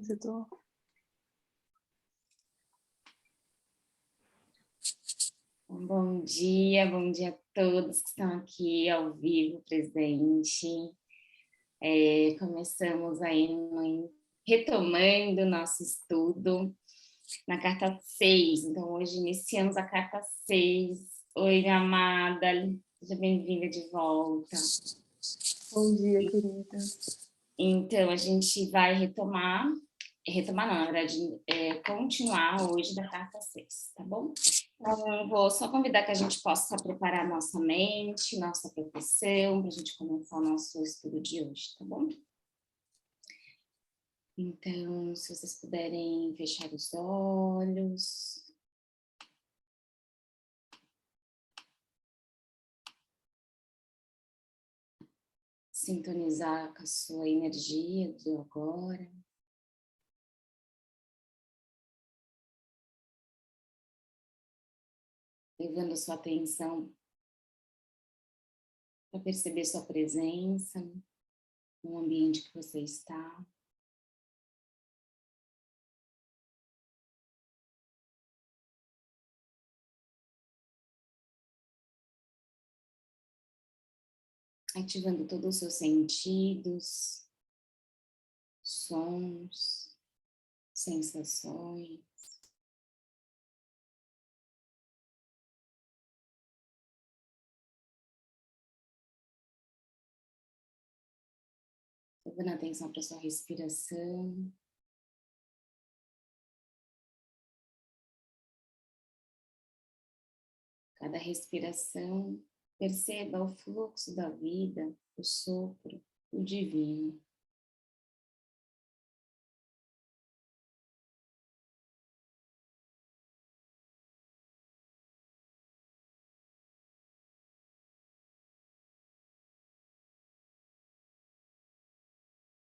Eu tô... Bom dia a todos que estão aqui ao vivo, presente. Começamos aí, retomando nosso estudo na carta 6. Então, hoje iniciamos a carta 6. Oi, amada, seja bem-vinda de volta. Bom dia, querida. Então, a gente vai retomar não, na verdade, continuar hoje da carta 6, tá bom? Então, vou só convidar que a gente possa preparar nossa mente, nossa proteção, para a gente começar o nosso estudo de hoje, tá bom? Então, se vocês puderem fechar os olhos. Sintonizar com a sua energia do agora. Levando a sua atenção para perceber sua presença no ambiente que você está. Ativando todos os seus sentidos, sons, sensações. Levando atenção para sua respiração. Cada respiração, perceba o fluxo da vida, o sopro, o divino.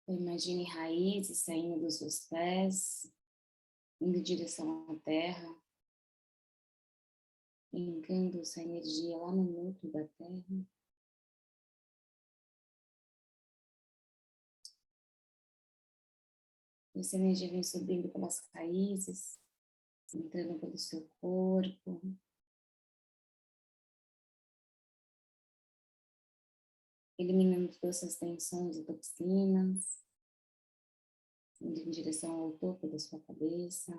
Imagine raízes saindo dos seus pés, indo em direção à terra, linkando essa energia lá no núcleo da terra. Essa energia vem subindo pelas raízes, entrando pelo seu corpo. Eliminando todas essas tensões e toxinas, indo em direção ao topo da sua cabeça.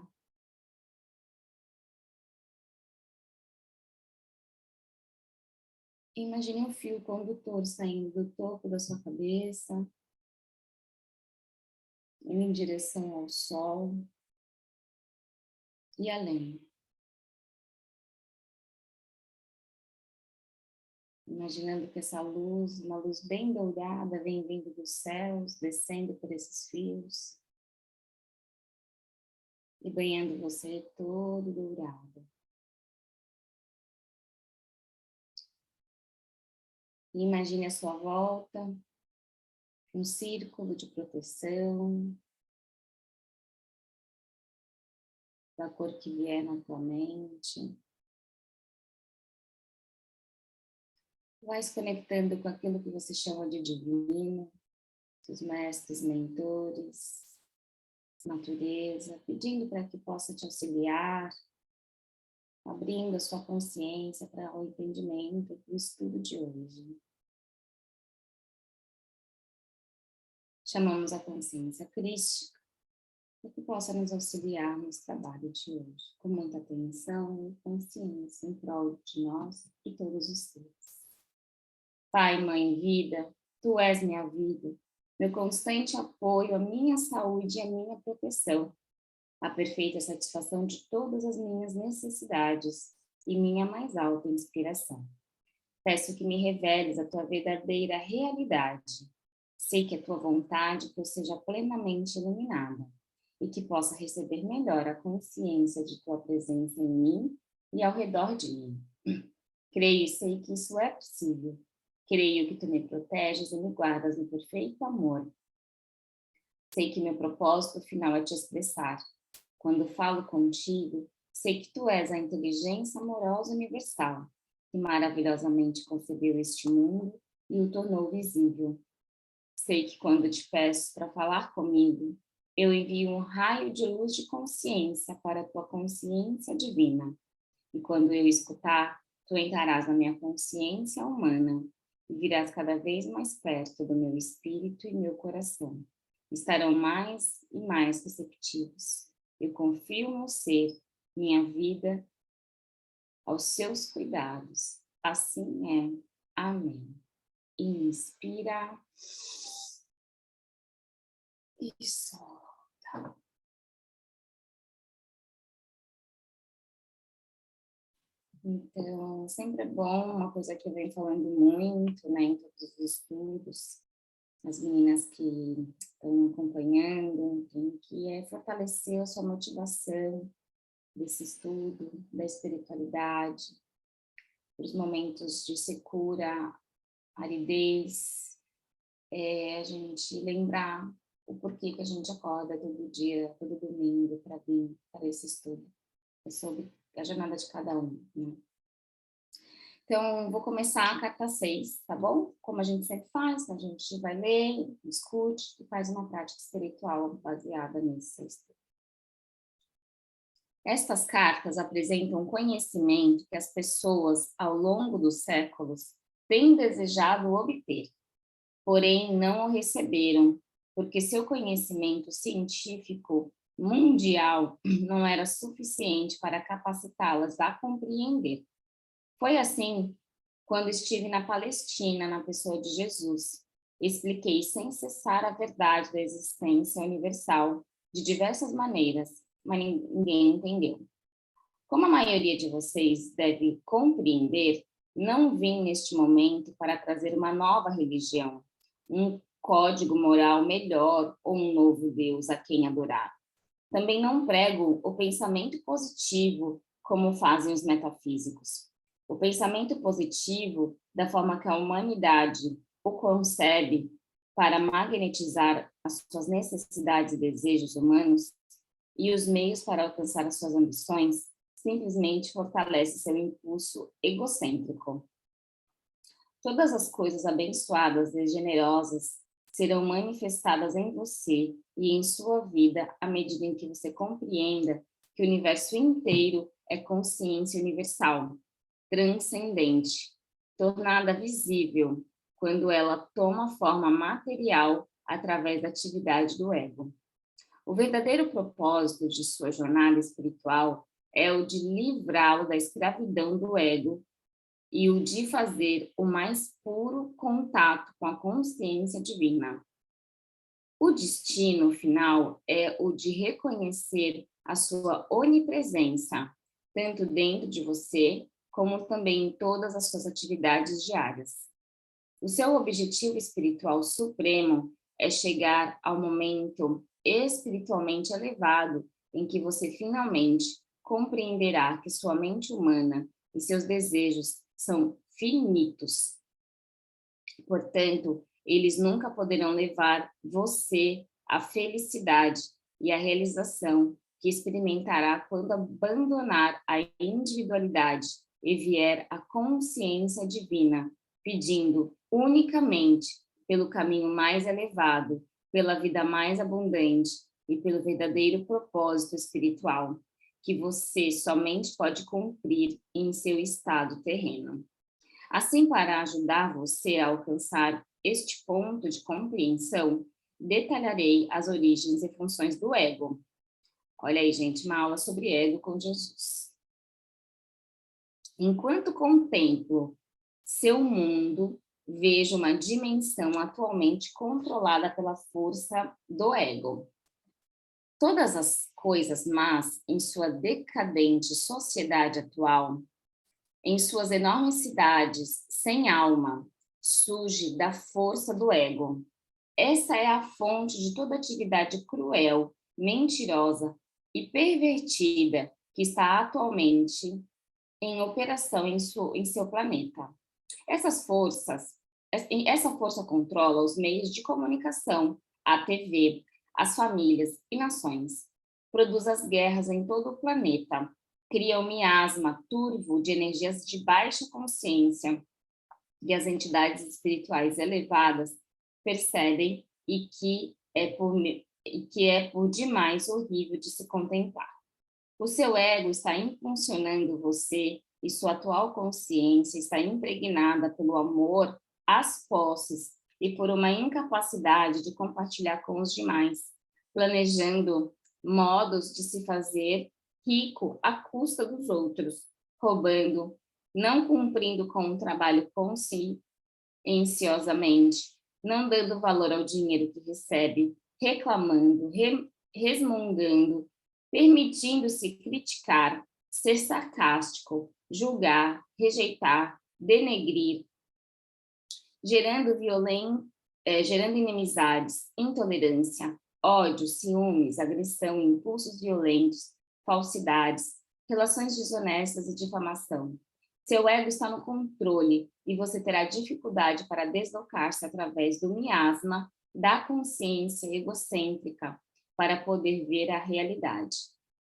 Imagine um fio condutor saindo do topo da sua cabeça, indo em direção ao sol e além. Imaginando que essa luz, uma luz bem dourada, vem vindo dos céus, descendo por esses fios e banhando você todo dourado. E imagine à sua volta um círculo de proteção, da cor que vier na tua mente. Vai se conectando com aquilo que você chama de divino, seus mestres, mentores, natureza, pedindo para que possa te auxiliar, abrindo a sua consciência para o entendimento do estudo de hoje. Chamamos a consciência crística para que possa nos auxiliar nesse trabalho de hoje, com muita atenção e consciência em prol de nós e todos os seres. Pai, Mãe, Vida, Tu és minha vida, meu constante apoio, a minha saúde e a minha proteção, a perfeita satisfação de todas as minhas necessidades e minha mais alta inspiração. Peço que me reveles a Tua verdadeira realidade. Sei que a Tua vontade seja plenamente iluminada e que possa receber melhor a consciência de Tua presença em mim e ao redor de mim. Creio e sei que isso é possível. Creio que Tu me proteges e me guardas no perfeito amor. Sei que meu propósito final é Te expressar. Quando falo contigo, sei que Tu és a inteligência amorosa universal, que maravilhosamente concebeu este mundo e o tornou visível. Sei que quando Te peço para falar comigo, eu envio um raio de luz de consciência para a tua consciência divina. E quando eu escutar, tu entrarás na minha consciência humana e virás cada vez mais perto do meu espírito e meu coração. Estarão mais e mais receptivos. Eu confio no ser, minha vida, aos seus cuidados. Assim é. Amém. Inspira. E solta. Então, sempre é bom, uma coisa que eu venho falando muito, né, em todos os estudos, as meninas que estão acompanhando, que é fortalecer a sua motivação desse estudo, da espiritualidade, os momentos de secura, aridez, a gente lembrar o porquê que a gente acorda todo dia, todo domingo, para vir para esse estudo. É sobre a jornada de cada um, né? Então, vou começar a carta 6, tá bom? Como a gente sempre faz, a gente vai ler, discute e faz uma prática espiritual baseada nesse estudo. Estas cartas apresentam conhecimento que as pessoas, ao longo dos séculos, têm desejado obter, porém não o receberam, porque seu conhecimento científico mundial não era suficiente para capacitá-las a compreender. Foi assim quando estive na Palestina, na pessoa de Jesus. Expliquei sem cessar a verdade da existência universal de diversas maneiras, mas ninguém entendeu. Como a maioria de vocês deve compreender, não vim neste momento para trazer uma nova religião, um código moral melhor ou um novo Deus a quem adorar. Também não prego o pensamento positivo como fazem os metafísicos. O pensamento positivo, da forma que a humanidade o concebe para magnetizar as suas necessidades e desejos humanos e os meios para alcançar as suas ambições, simplesmente fortalece seu impulso egocêntrico. Todas as coisas abençoadas e generosas serão manifestadas em você e em sua vida à medida em que você compreenda que o universo inteiro é consciência universal, transcendente, tornada visível quando ela toma forma material através da atividade do ego. O verdadeiro propósito de sua jornada espiritual é o de livrá-lo da escravidão do ego e o de fazer o mais puro contato com a consciência divina. O destino final é o de reconhecer a sua onipresença, tanto dentro de você, como também em todas as suas atividades diárias. O seu objetivo espiritual supremo é chegar ao momento espiritualmente elevado em que você finalmente compreenderá que sua mente humana e seus desejos são finitos. Portanto, eles nunca poderão levar você à felicidade e à realização que experimentará quando abandonar a individualidade e vier à consciência divina, pedindo unicamente pelo caminho mais elevado, pela vida mais abundante e pelo verdadeiro propósito espiritual, que você somente pode cumprir em seu estado terreno. Assim, para ajudar você a alcançar este ponto de compreensão, detalharei as origens e funções do ego. Olha aí, gente, uma aula sobre ego com Jesus. Enquanto contemplo seu mundo, vejo uma dimensão atualmente controlada pela força do ego. Todas as coisas más em sua decadente sociedade atual, em suas enormes cidades sem alma, surge da força do ego. Essa é a fonte de toda atividade cruel, mentirosa e pervertida que está atualmente em operação em seu planeta. Essa força controla os meios de comunicação, a TV, as famílias e nações. Produz as guerras em todo o planeta. Cria um miasma turvo de energias de baixa consciência que as entidades espirituais elevadas percebem e que que é por demais horrível de se contemplar. O seu ego está impulsionando você e sua atual consciência está impregnada pelo amor às posses e por uma incapacidade de compartilhar com os demais, planejando modos de se fazer rico à custa dos outros, roubando, não cumprindo com o trabalho conscienciosamente, não dando valor ao dinheiro que recebe, reclamando, resmungando, permitindo-se criticar, ser sarcástico, julgar, rejeitar, denegrir, gerando inimizades, intolerância, ódio, ciúmes, agressão, impulsos violentos, falsidades, relações desonestas e difamação. Seu ego está no controle e você terá dificuldade para deslocar-se através do miasma da consciência egocêntrica para poder ver a realidade.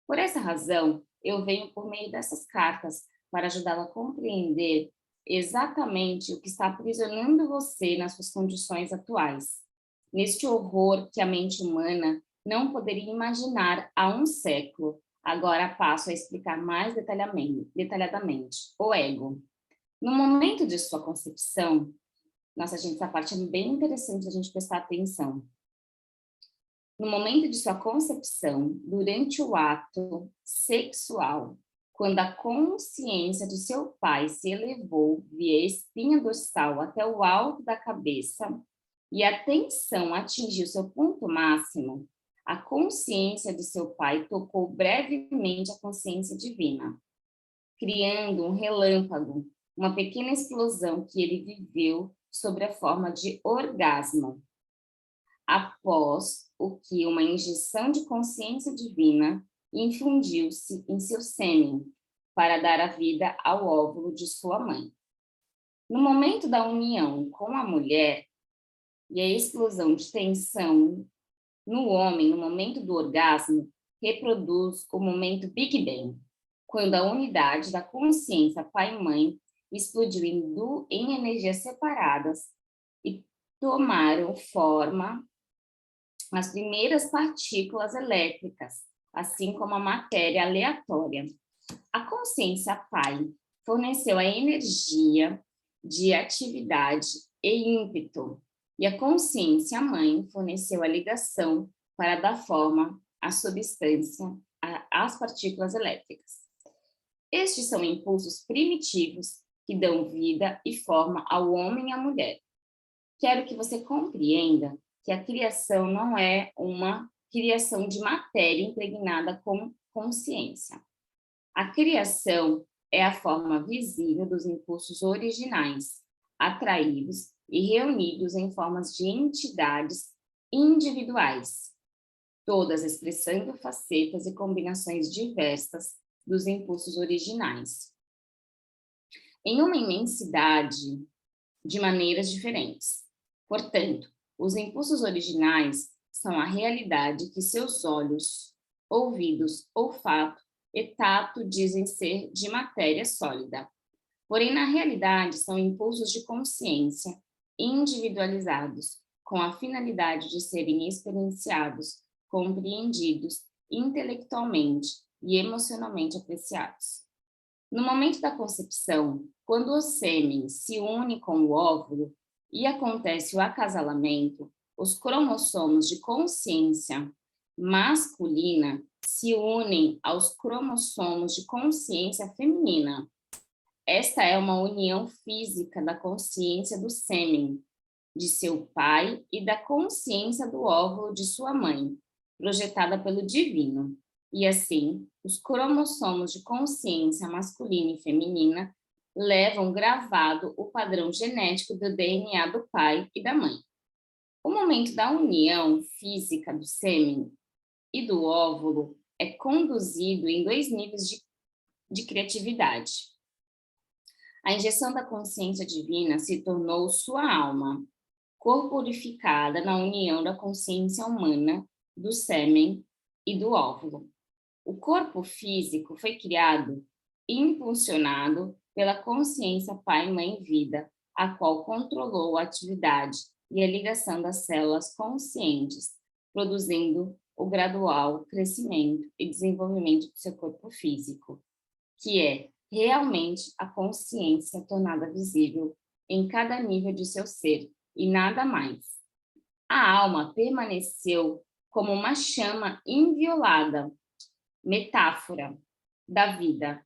Por essa razão, eu venho por meio dessas cartas para ajudá-la a compreender exatamente o que está aprisionando você nas suas condições atuais, neste horror que a mente humana não poderia imaginar há um século. Agora passo a explicar mais detalhadamente. O ego. No momento de sua concepção, nossa, gente, essa parte é bem interessante a gente prestar atenção. No momento de sua concepção, durante o ato sexual, quando a consciência de seu pai se elevou via espinha dorsal até o alto da cabeça e a tensão atingiu seu ponto máximo, a consciência de seu pai tocou brevemente a consciência divina, criando um relâmpago, uma pequena explosão que ele viveu sob a forma de orgasmo. Após o que uma injeção de consciência divina infundiu-se em seu sêmen para dar a vida ao óvulo de sua mãe. No momento da união com a mulher e a explosão de tensão no homem, no momento do orgasmo, reproduz o momento Big Bang, quando a unidade da consciência pai e mãe explodiu em energias separadas e tomaram forma as primeiras partículas elétricas, assim como a matéria aleatória. A consciência pai forneceu a energia de atividade e ímpeto, e a consciência mãe forneceu a ligação para dar forma à substância, às partículas elétricas. Estes são impulsos primitivos que dão vida e forma ao homem e à mulher. Quero que você compreenda que a criação não é uma criação de matéria impregnada com consciência. A criação é a forma visível dos impulsos originais, atraídos e reunidos em formas de entidades individuais, todas expressando facetas e combinações diversas dos impulsos originais, em uma imensidade de maneiras diferentes. Portanto, os impulsos originais são a realidade que seus olhos, ouvidos, olfato e tato dizem ser de matéria sólida. Porém, na realidade, são impulsos de consciência individualizados, com a finalidade de serem experienciados, compreendidos intelectualmente e emocionalmente apreciados. No momento da concepção, quando o sêmen se une com o óvulo e acontece o acasalamento, os cromossomos de consciência masculina se unem aos cromossomos de consciência feminina. Esta é uma união física da consciência do sêmen de seu pai e da consciência do óvulo de sua mãe, projetada pelo divino. E assim, os cromossomos de consciência masculina e feminina levam gravado o padrão genético do DNA do pai e da mãe. O momento da união física do sêmen e do óvulo é conduzido em 2 níveis de criatividade. A injeção da consciência divina se tornou sua alma, corporificada na união da consciência humana, do sêmen e do óvulo. O corpo físico foi criado e impulsionado pela consciência pai-mãe-vida, a qual controlou a atividade e a ligação das células conscientes, produzindo o gradual crescimento e desenvolvimento do seu corpo físico, que é realmente a consciência tornada visível em cada nível de seu ser, e nada mais. A alma permaneceu como uma chama inviolada, metáfora da vida,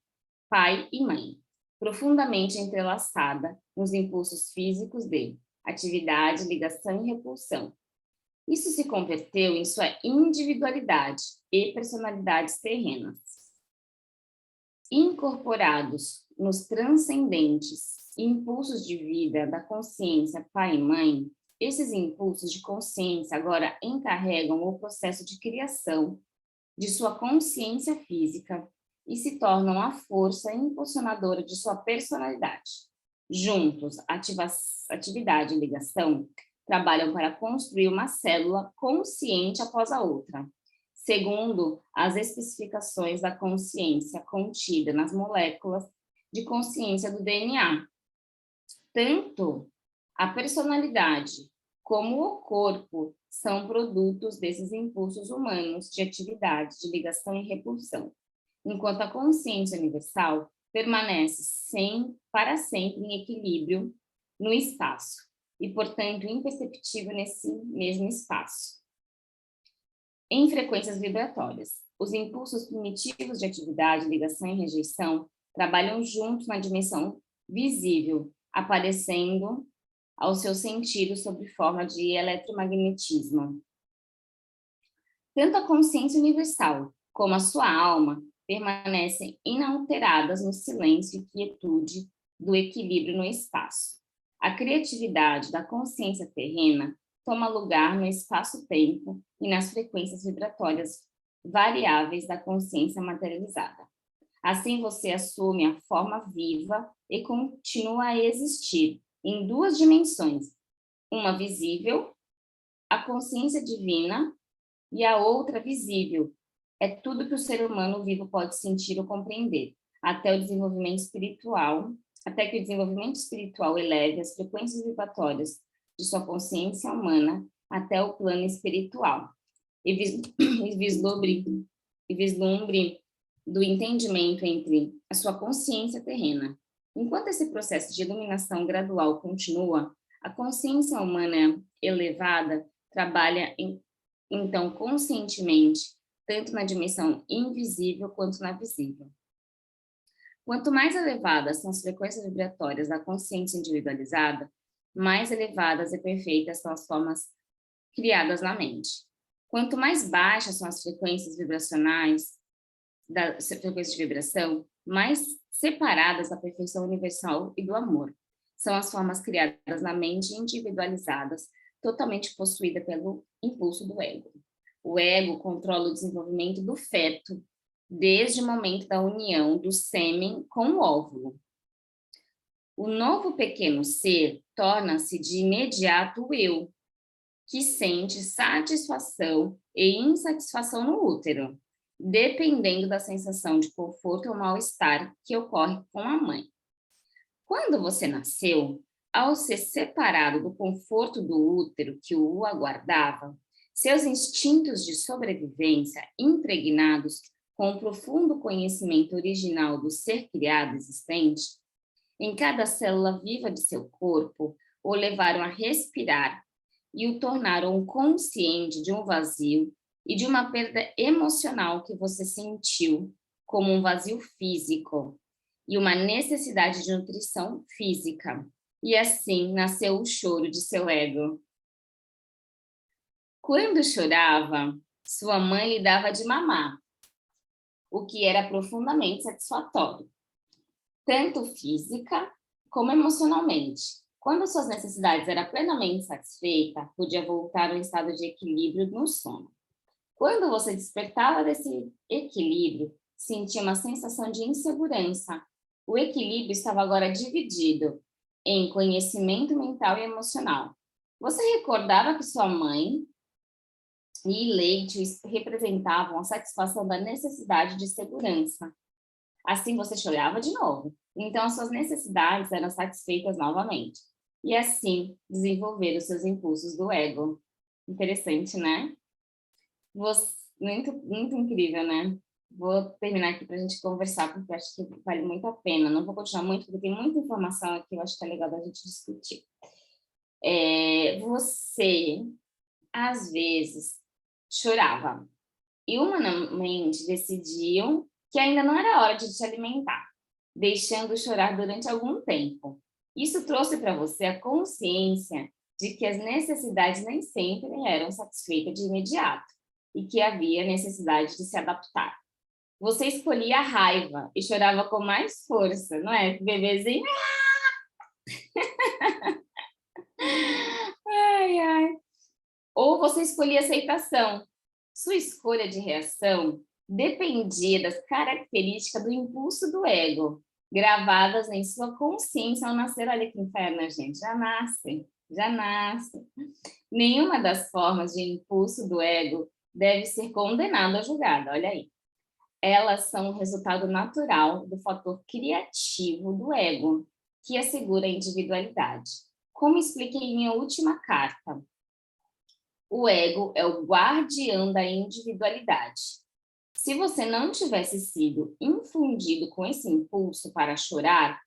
pai e mãe, profundamente entrelaçada nos impulsos físicos de atividade, ligação e repulsão. Isso se converteu em sua individualidade e personalidades terrenas. Incorporados nos transcendentes impulsos de vida da consciência pai e mãe, esses impulsos de consciência agora encarregam o processo de criação de sua consciência física e se tornam a força impulsionadora de sua personalidade. Juntos, atividade e ligação trabalham para construir uma célula consciente após a outra, segundo as especificações da consciência contida nas moléculas de consciência do DNA. Tanto a personalidade como o corpo são produtos desses impulsos humanos de atividade, de ligação e repulsão, enquanto a consciência universal permanece para sempre em equilíbrio no espaço e, portanto, imperceptível nesse mesmo espaço. Em frequências vibratórias, os impulsos primitivos de atividade, ligação e rejeição trabalham juntos na dimensão visível, aparecendo ao seu sentido sob forma de eletromagnetismo. Tanto a consciência universal como a sua alma permanecem inalteradas no silêncio e quietude do equilíbrio no espaço. A criatividade da consciência terrena toma lugar no espaço-tempo e nas frequências vibratórias variáveis da consciência materializada. Assim, você assume a forma viva e continua a existir em duas dimensões, uma visível, a consciência divina, e a outra visível, é tudo que o ser humano vivo pode sentir ou compreender, até que o desenvolvimento espiritual eleve as frequências vibratórias de sua consciência humana até o plano espiritual, e vislumbre do entendimento entre a sua consciência terrena. Enquanto esse processo de iluminação gradual continua, a consciência humana elevada trabalha, então, conscientemente, tanto na dimensão invisível quanto na visível. Quanto mais elevadas são as frequências vibratórias da consciência individualizada, mais elevadas e perfeitas são as formas criadas na mente. Quanto mais baixas são as frequências vibracionais, da frequência de vibração, mais separadas da perfeição universal e do amor. São as formas criadas na mente individualizadas, totalmente possuída pelo impulso do ego. O ego controla o desenvolvimento do feto, desde o momento da união do sêmen com o óvulo. O novo pequeno ser torna-se de imediato o eu, que sente satisfação e insatisfação no útero, dependendo da sensação de conforto ou mal-estar que ocorre com a mãe. Quando você nasceu, ao ser separado do conforto do útero que o aguardava, seus instintos de sobrevivência, impregnados com o profundo conhecimento original do ser criado existente, em cada célula viva de seu corpo, o levaram a respirar e o tornaram consciente de um vazio e de uma perda emocional que você sentiu como um vazio físico e uma necessidade de nutrição física. E assim nasceu o choro de seu ego. Quando chorava, sua mãe lhe dava de mamar, o que era profundamente satisfatório, tanto física como emocionalmente. Quando suas necessidades eram plenamente satisfeitas, podia voltar ao estado de equilíbrio no sono. Quando você despertava desse equilíbrio, sentia uma sensação de insegurança. O equilíbrio estava agora dividido em conhecimento mental e emocional. Você recordava que sua mãe e leite representavam a satisfação da necessidade de segurança. Assim você chorava de novo. Então as suas necessidades eram satisfeitas novamente. E assim desenvolver os seus impulsos do ego. Interessante, né? Muito, muito incrível, né? Vou terminar aqui para a gente conversar, porque eu acho que vale muito a pena. Não vou continuar muito, porque tem muita informação aqui, eu acho que é legal da gente discutir. Você, às vezes, chorava e humanamente decidiam que ainda não era hora de te alimentar, deixando chorar durante algum tempo. Isso trouxe para você a consciência de que as necessidades nem sempre eram satisfeitas de imediato e que havia necessidade de se adaptar. Você escolhia a raiva e chorava com mais força, não é? Bebezinho. Ai, ai. Ou você escolhia aceitação. Sua escolha de reação dependia das características do impulso do ego, gravadas em sua consciência ao nascer. Olha que inferno, gente. Já nasce, já nasce. Nenhuma das formas de impulso do ego deve ser condenada ou julgada. Olha aí. Elas são o resultado natural do fator criativo do ego, que assegura a individualidade. Como expliquei em minha última carta, o ego é o guardião da individualidade. Se você não tivesse sido infundido com esse impulso para chorar,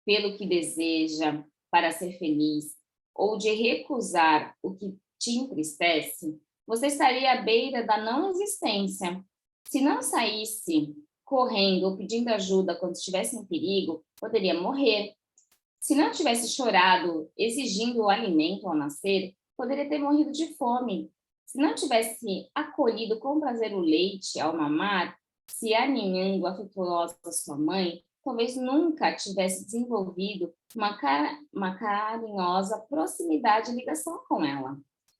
pelo que deseja, para ser feliz, ou de recusar o que te entristece, você estaria à beira da não existência. Se não saísse correndo ou pedindo ajuda quando estivesse em perigo, poderia morrer. Se não tivesse chorado exigindo o alimento ao nascer, poderia ter morrido de fome. Se não tivesse acolhido com prazer o leite ao mamar, se aninhando afetuosa sua mãe, talvez nunca tivesse desenvolvido uma carinhosa proximidade e ligação com ela.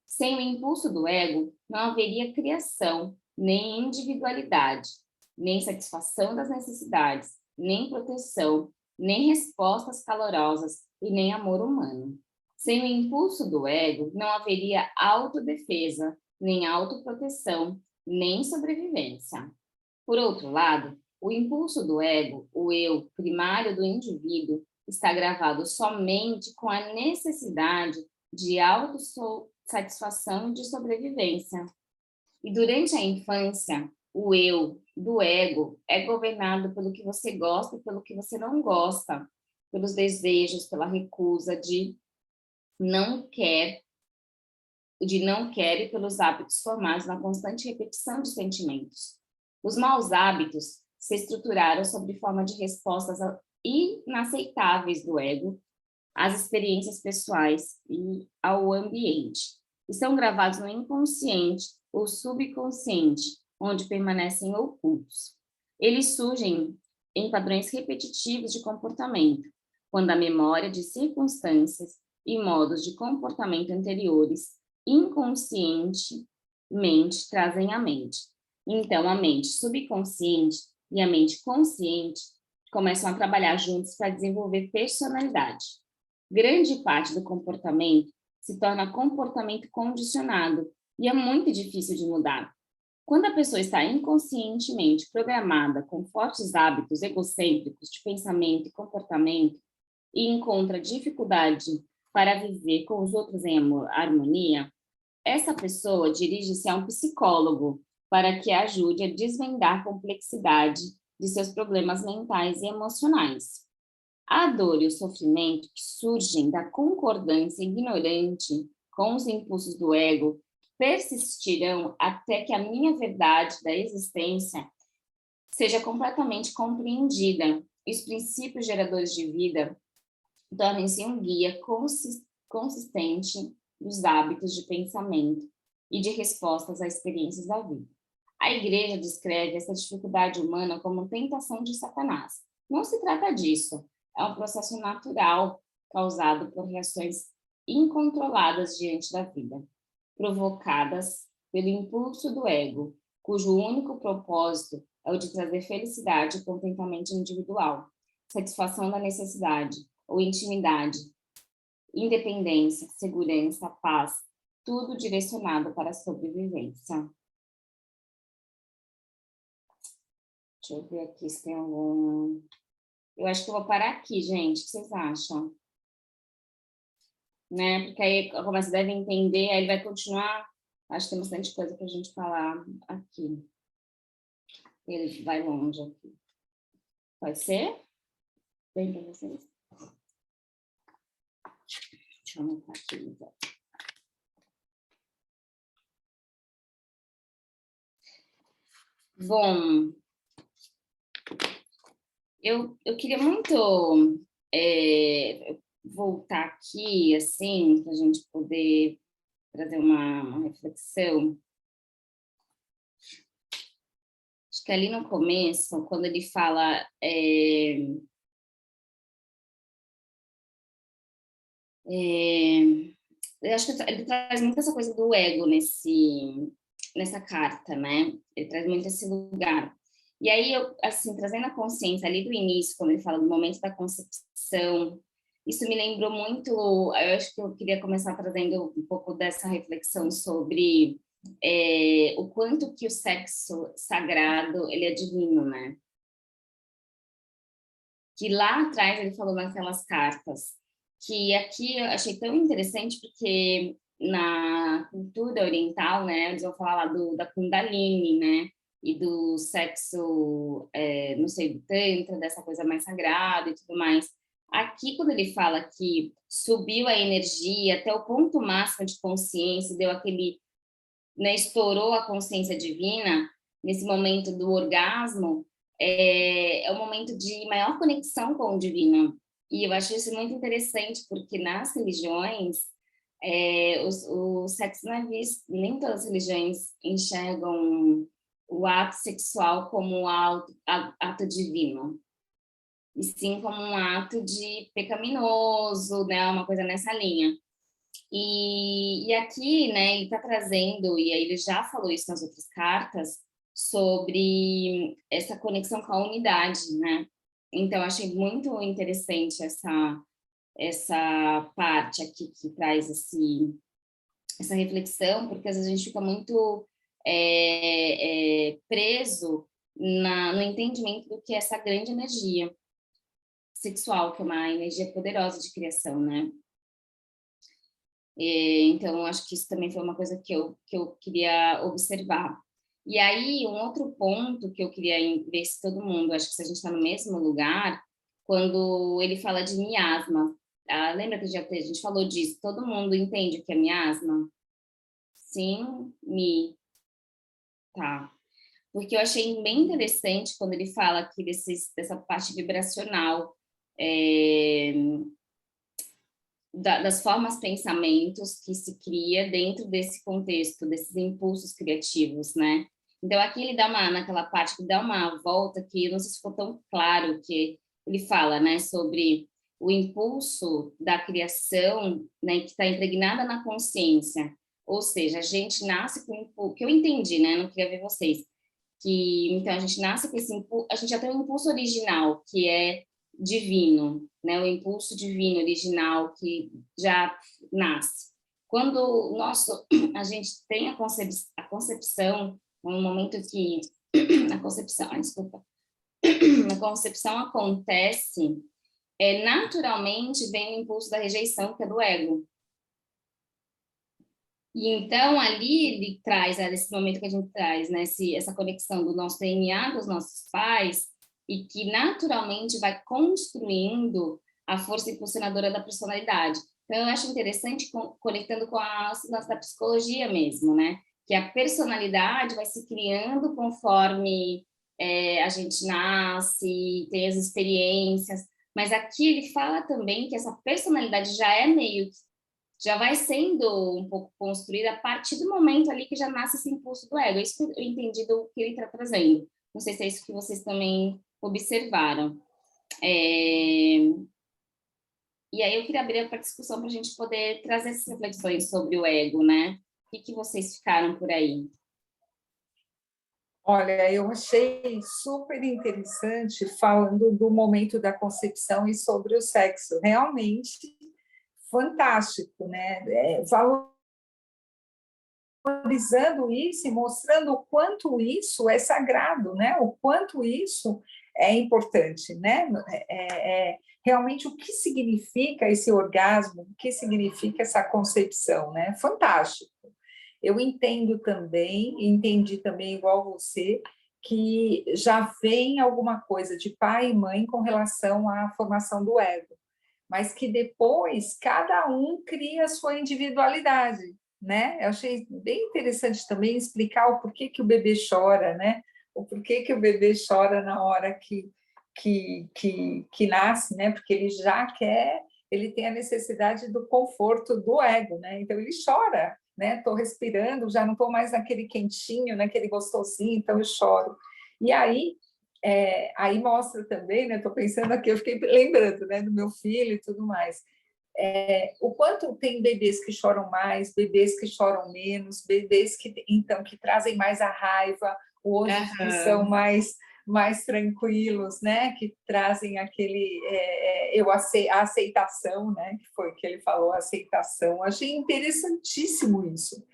Sem o impulso do ego, não haveria criação, nem individualidade, nem satisfação das necessidades, nem proteção, nem respostas calorosas e nem amor humano. Sem o impulso do ego, não haveria autodefesa, nem autoproteção, nem sobrevivência. Por outro lado, o impulso do ego, o eu primário do indivíduo, está gravado somente com a necessidade de autossatisfação e de sobrevivência. E durante a infância, o eu do ego é governado pelo que você gosta e pelo que você não gosta, pelos desejos, pela recusa de não quer e pelos hábitos formados na constante repetição de sentimentos. Os maus hábitos se estruturaram sob forma de respostas inaceitáveis do ego às experiências pessoais e ao ambiente. Estão gravados no inconsciente ou subconsciente, onde permanecem ocultos. Eles surgem em padrões repetitivos de comportamento, quando a memória de circunstâncias e modos de comportamento anteriores inconscientemente trazem à mente. Então, a mente subconsciente e a mente consciente começam a trabalhar juntos para desenvolver personalidade. Grande parte do comportamento se torna comportamento condicionado e é muito difícil de mudar. Quando a pessoa está inconscientemente programada com fortes hábitos egocêntricos de pensamento e comportamento e encontra dificuldade para viver com os outros em harmonia, essa pessoa dirige-se a um psicólogo para que ajude a desvendar a complexidade de seus problemas mentais e emocionais. A dor e o sofrimento que surgem da concordância ignorante com os impulsos do ego persistirão até que a minha verdade da existência seja completamente compreendida e os princípios geradores de vida tornem-se um guia consistente dos hábitos de pensamento e de respostas às experiências da vida. A Igreja descreve essa dificuldade humana como tentação de Satanás. Não se trata disso. É um processo natural causado por reações incontroladas diante da vida, provocadas pelo impulso do ego, cujo único propósito é o de trazer felicidade e contentamento individual, satisfação da necessidade ou intimidade, independência, segurança, paz, tudo direcionado para a sobrevivência. Deixa eu ver aqui se tem algum... Eu acho que eu vou parar aqui, gente. O que vocês acham? Né? Porque aí a conversa deve entender, aí ele vai continuar Acho que tem bastante coisa para a gente falar aqui. Ele vai longe aqui. Pode ser? Bem para vocês? Deixa eu anotar aqui, então. Bom, eu queria muito voltar aqui, assim, para a gente poder trazer uma reflexão. Acho que ali no começo, quando ele fala... eu acho que ele traz muito essa coisa do ego nessa carta, né? Ele traz muito esse lugar. E aí, eu, assim, trazendo a consciência ali do início, quando ele fala do momento da concepção, isso me lembrou muito, eu acho que eu queria começar trazendo um pouco dessa reflexão sobre o quanto que o sexo sagrado, ele é divino, né? Que lá atrás ele falou naquelas cartas, que aqui eu achei tão interessante porque na cultura oriental, né, eles vão falar lá da Kundalini, né, e do sexo, não sei, do Tantra, dessa coisa mais sagrada e tudo mais. Aqui, quando ele fala que subiu a energia até o ponto máximo de consciência, deu aquele, né, estourou a consciência divina, nesse momento do orgasmo, é o momento de maior conexão com o divino. E eu acho isso muito interessante, porque nas religiões, o sexo não é visto, nem todas as religiões enxergam o ato sexual como um ato divino, e sim como um ato de pecaminoso, né, uma coisa nessa linha. E aqui, né, ele está trazendo, e aí ele já falou isso nas outras cartas, sobre essa conexão com a unidade, né? Então, achei muito interessante essa parte aqui que traz essa reflexão, porque às vezes a gente fica muito preso no entendimento do que é essa grande energia sexual, que é uma energia poderosa de criação, né? Então, acho que isso também foi uma coisa que eu queria observar. E aí, um outro ponto que eu queria ver se todo mundo, acho que se a gente está no mesmo lugar, quando ele fala de miasma. Lembra que a gente falou disso? Todo mundo entende o que é miasma? Sim, tá. Porque eu achei bem interessante quando ele fala aqui dessa parte vibracional, das formas pensamentos que se cria dentro desse contexto, desses impulsos criativos, né? Então, aqui ele dá naquela parte que dá uma volta que não sei se ficou tão claro, que ele fala, né, sobre o impulso da criação, né, que está impregnada na consciência. Ou seja, a gente nasce com impulso, que eu entendi, né, não queria ver vocês, que então a gente nasce com esse impulso, a gente já tem um impulso original, que é divino, né? O impulso divino original que já nasce. Quando a gente tem a concepção, no momento que a concepção, desculpa, a concepção acontece, naturalmente vem o impulso da rejeição, que é do ego. E então ali ele traz, nesse momento que a gente traz, né, essa conexão do nosso DNA, dos nossos pais, e que naturalmente vai construindo a força impulsionadora da personalidade. Então, eu acho interessante, conectando com a nossa da psicologia mesmo, né? Que a personalidade vai se criando conforme a gente nasce, tem as experiências, mas aqui ele fala também que essa personalidade já vai sendo um pouco construída a partir do momento ali que já nasce esse impulso do ego. É isso que eu entendi do que ele está trazendo. Não sei se é isso que vocês também observaram. E aí eu queria abrir para discussão para a gente poder trazer essas reflexões sobre o ego, né? O que vocês ficaram por aí? Olha, eu achei super interessante falando do momento da concepção e sobre o sexo. Realmente fantástico, né? Valorizando isso e mostrando o quanto isso é sagrado, né? O quanto isso é importante, né? Realmente o que significa esse orgasmo, o que significa essa concepção, né? Fantástico. Eu entendo também, entendi também, igual você, que já vem alguma coisa de pai e mãe com relação à formação do ego, mas que depois cada um cria a sua individualidade, né? Eu achei bem interessante também explicar o porquê que o bebê chora, né? O porquê que o bebê chora na hora que nasce, né? Porque ele já quer, ele tem a necessidade do conforto do ego, né? Então ele chora, né? Estou respirando, já não estou mais naquele quentinho, naquele gostosinho, então eu choro. E aí mostra também, né? Estou pensando aqui, eu fiquei lembrando, né, do meu filho e tudo mais. O quanto tem bebês que choram mais, bebês que choram menos, bebês que então que trazem mais a raiva, outros que são mais tranquilos, né? Que trazem aquele a aceitação, né? Que foi que ele falou, a aceitação. Achei interessantíssimo isso.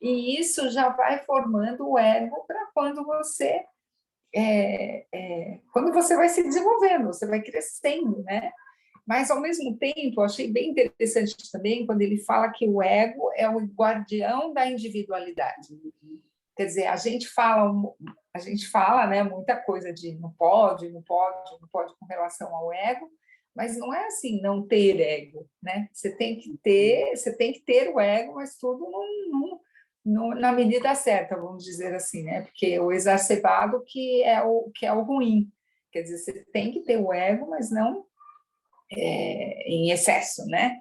E isso já vai formando o ego para quando você vai se desenvolvendo, você vai crescendo, né? Mas, ao mesmo tempo, eu achei bem interessante também quando ele fala que o ego é o guardião da individualidade. Quer dizer, a gente fala, né, muita coisa de não pode, não pode, não pode com relação ao ego, mas não é assim não ter ego, né? Você tem que ter o ego, mas tudo na medida certa, vamos dizer assim, né? Porque o exacerbado que é o ruim. Quer dizer, você tem que ter o ego, mas não em excesso, né?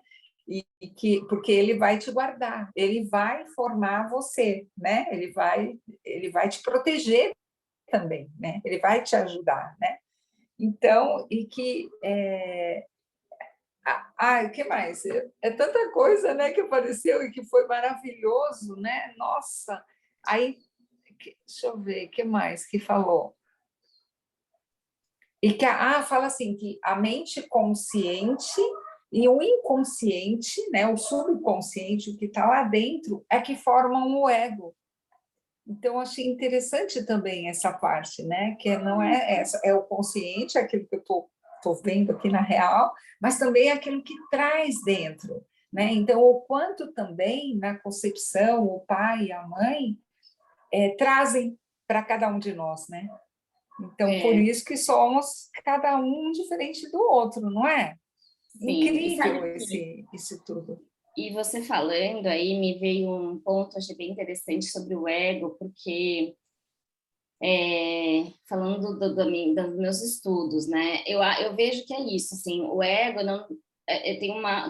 Porque ele vai te guardar, ele vai formar você, né? Ele vai te proteger também, né? Ele vai te ajudar, né? Então, o que mais? É tanta coisa, né, que apareceu e que foi maravilhoso, né? Nossa, aí, deixa eu ver, o que mais que falou? E fala assim que a mente consciente e o inconsciente, né, o subconsciente, o que está lá dentro, é que formam o ego. Então, achei interessante também essa parte, né? Que não é essa, é o consciente, aquilo que eu estou vendo aqui na real, mas também é aquilo que traz dentro, né? Então, o quanto também na concepção o pai e a mãe trazem para cada um de nós, né? Então, por isso que somos cada um diferente do outro, não é? Sim, e Incrível sabe que isso tudo. e você falando aí, me veio um ponto, achei bem interessante sobre o ego, porque falando dos meus estudos, né? Eu vejo que é isso, assim, o ego não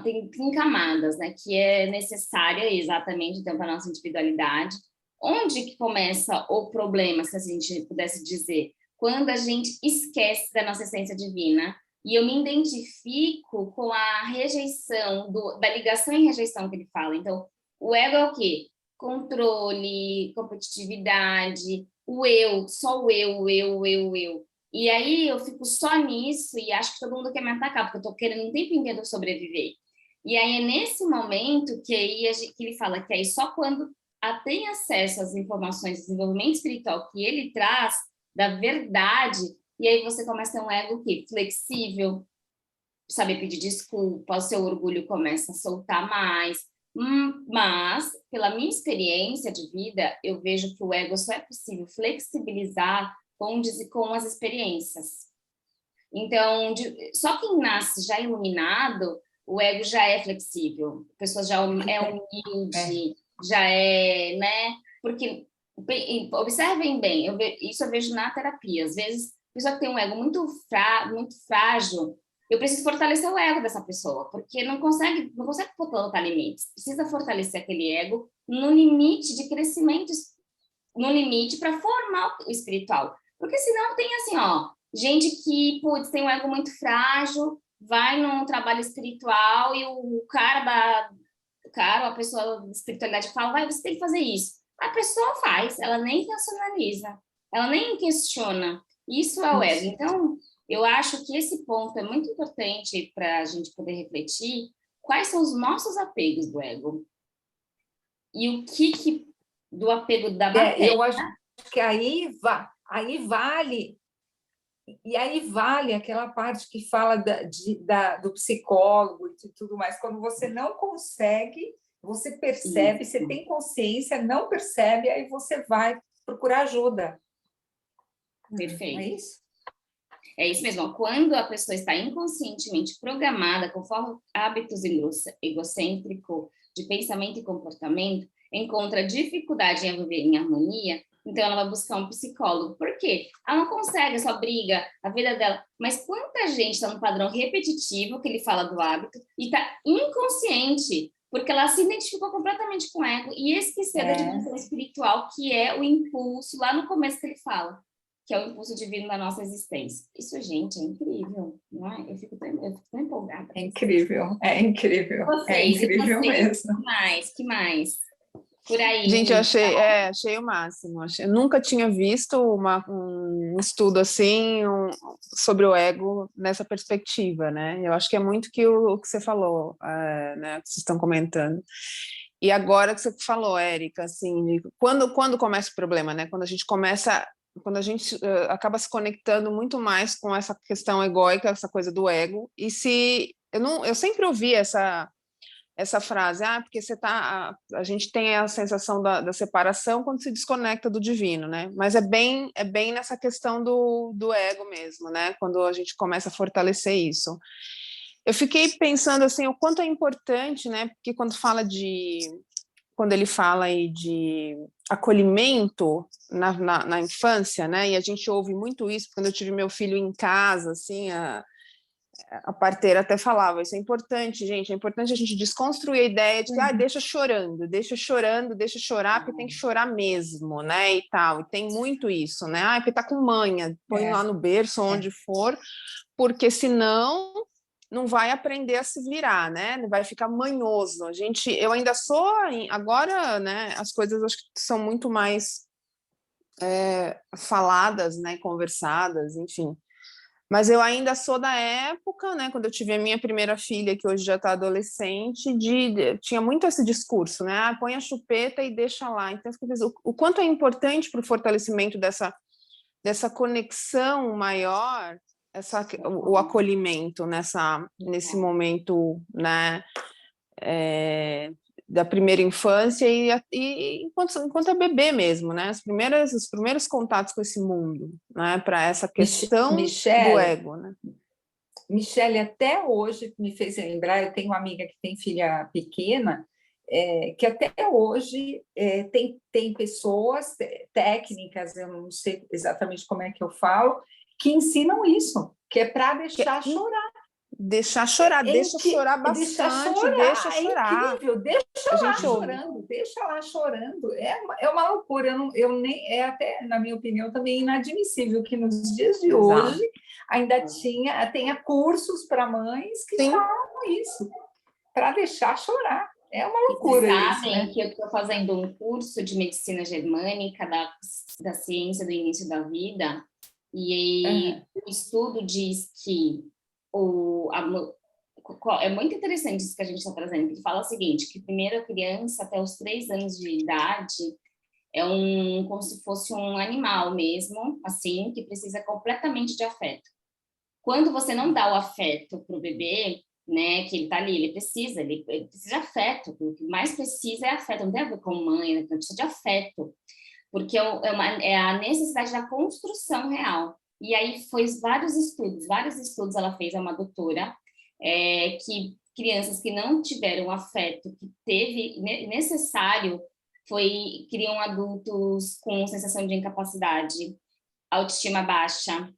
tem camadas, né? Que é necessária exatamente então para nossa individualidade. Onde que começa o problema, se a gente pudesse dizer? Quando a gente esquece da nossa essência divina e eu me identifico com a rejeição da ligação e rejeição que ele fala. Então, o ego é o quê? Controle, competitividade, o eu, só o eu. E aí eu fico só nisso e acho que todo mundo quer me atacar, porque eu tô querendo um tempo inteiro sobreviver. E aí é nesse momento que ele fala que aí só quando tem acesso às informações do desenvolvimento espiritual que ele traz, da verdade, e aí você começa a ter um ego que flexível, saber pedir desculpa, o seu orgulho começa a soltar mais. Mas, pela minha experiência de vida, eu vejo que o ego só é possível flexibilizar com as experiências. Então, só quem nasce já iluminado, o ego já é flexível, a pessoa já é humilde, já é, né? Porque, observem bem, isso eu vejo na terapia. Às vezes, a pessoa que tem um ego muito frágil, eu preciso fortalecer o ego dessa pessoa, porque não consegue colocar limites. Precisa fortalecer aquele ego no limite de crescimento, no limite para formar o espiritual. Porque senão tem assim, ó, gente que, putz, tem um ego muito frágil, vai num trabalho espiritual e o cara, a pessoa da espiritualidade fala, vai, você tem que fazer isso. A pessoa faz, ela nem racionaliza, ela nem questiona. Isso é o ego. Então, eu acho que esse ponto é muito importante para a gente poder refletir quais são os nossos apegos do ego e o que do apego da matéria. Eu acho que aí vale e aí vale aquela parte que fala do psicólogo e de tudo mais, quando você não consegue, Você percebe, Isso. você tem consciência, não percebe, aí você vai procurar ajuda. Perfeito. É isso? É isso mesmo. Quando a pessoa está inconscientemente programada, conforme hábitos egocêntricos de pensamento e comportamento, encontra dificuldade em viver em harmonia, então ela vai buscar um psicólogo. Por quê? Ela não consegue, só briga, a vida dela. Mas quanta gente está no padrão repetitivo, que ele fala do hábito, e está inconsciente, porque ela se identificou completamente com o ego e esqueceu da dimensão espiritual, que é o impulso, lá no começo que ele fala, que é o impulso divino da nossa existência. Isso, gente, é incrível, não é? Eu fico tão empolgada. É incrível, é incrível. Vocês, é incrível mesmo. Que mais? Por aí. Gente, eu achei o máximo. Eu nunca tinha visto um estudo assim sobre o ego nessa perspectiva, né? Eu acho que é muito o que você falou, né? Que vocês estão comentando. E agora que você falou, Érica, assim, quando começa o problema, né? Quando a gente acaba se conectando muito mais com essa questão egóica, essa coisa do ego, e eu sempre ouvi essa frase, porque a gente tem a sensação da separação quando se desconecta do divino, né? Mas é bem nessa questão do ego mesmo, né? Quando a gente começa a fortalecer isso. Eu fiquei pensando assim, o quanto é importante, né? Porque quando ele fala aí de acolhimento na infância, né? E a gente ouve muito isso, quando eu tive meu filho em casa, assim, a parteira até falava, isso é importante, gente, é importante a gente desconstruir a ideia de que, deixa chorando, deixa chorar, porque tem que chorar mesmo, né, e tal, e tem muito isso, né, porque tá com manha, põe lá no berço, onde for, porque senão não vai aprender a se virar, né, vai ficar manhoso. Eu ainda sou, agora, né, as coisas acho que são muito mais faladas, né, conversadas, enfim. Mas eu ainda sou da época, né, quando eu tive a minha primeira filha, que hoje já está adolescente, tinha muito esse discurso, né, põe a chupeta e deixa lá. Então, o quanto é importante para o fortalecimento dessa conexão maior, o acolhimento nesse momento, né, da primeira infância e enquanto é bebê mesmo, né? Os primeiros contatos com esse mundo, né? Para essa questão do ego, né? Michele, até hoje me fez lembrar, eu tenho uma amiga que tem filha pequena, que até hoje tem pessoas técnicas, eu não sei exatamente como é que eu falo, que ensinam isso, que é para deixar chorar. Deixar chorar, deixa chorar bastante, deixa chorar. É incrível, deixa lá chorando, deixa lá chorando. É uma loucura, eu nem, é até, na minha opinião, também inadmissível que nos dias de hoje ainda tenha cursos para mães que falam isso, para deixar chorar. É uma loucura isso, né? Que eu estou fazendo um curso de medicina germânica da ciência do início da vida, e o estudo diz que é muito interessante isso que a gente está trazendo, ele fala o seguinte, que primeiro a criança até os 3 anos de idade é como se fosse um animal mesmo, assim, que precisa completamente de afeto. Quando você não dá o afeto para o bebê, né, que ele está ali, ele precisa de afeto, o que mais precisa é afeto, não tem a ver com mãe, né, precisa de afeto, porque é a necessidade da construção real. E aí foi vários estudos ela fez, é uma doutora, que crianças que não tiveram o afeto que teve necessário, criam adultos com sensação de incapacidade, autoestima baixa,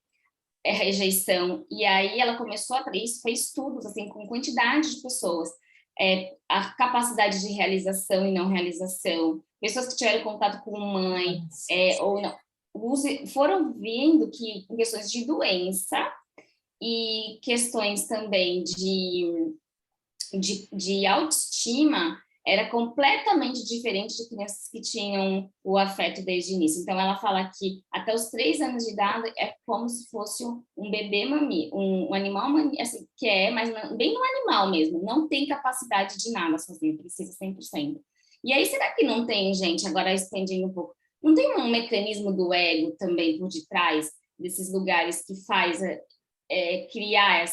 rejeição. E aí ela começou fez estudos assim, com quantidade de pessoas, a capacidade de realização e não realização, pessoas que tiveram contato com mãe, ou não, foram vendo que em questões de doença e questões também de autoestima, era completamente diferente de crianças que tinham o afeto desde o início. Então, ela fala que até os 3 anos de idade é como se fosse um bebê um animal assim, mas bem no animal mesmo, não tem capacidade de nada sozinho, precisa 100%. E aí, será que não tem, gente, agora expandindo um pouco, não tem um mecanismo do ego também por detrás desses lugares que faz criar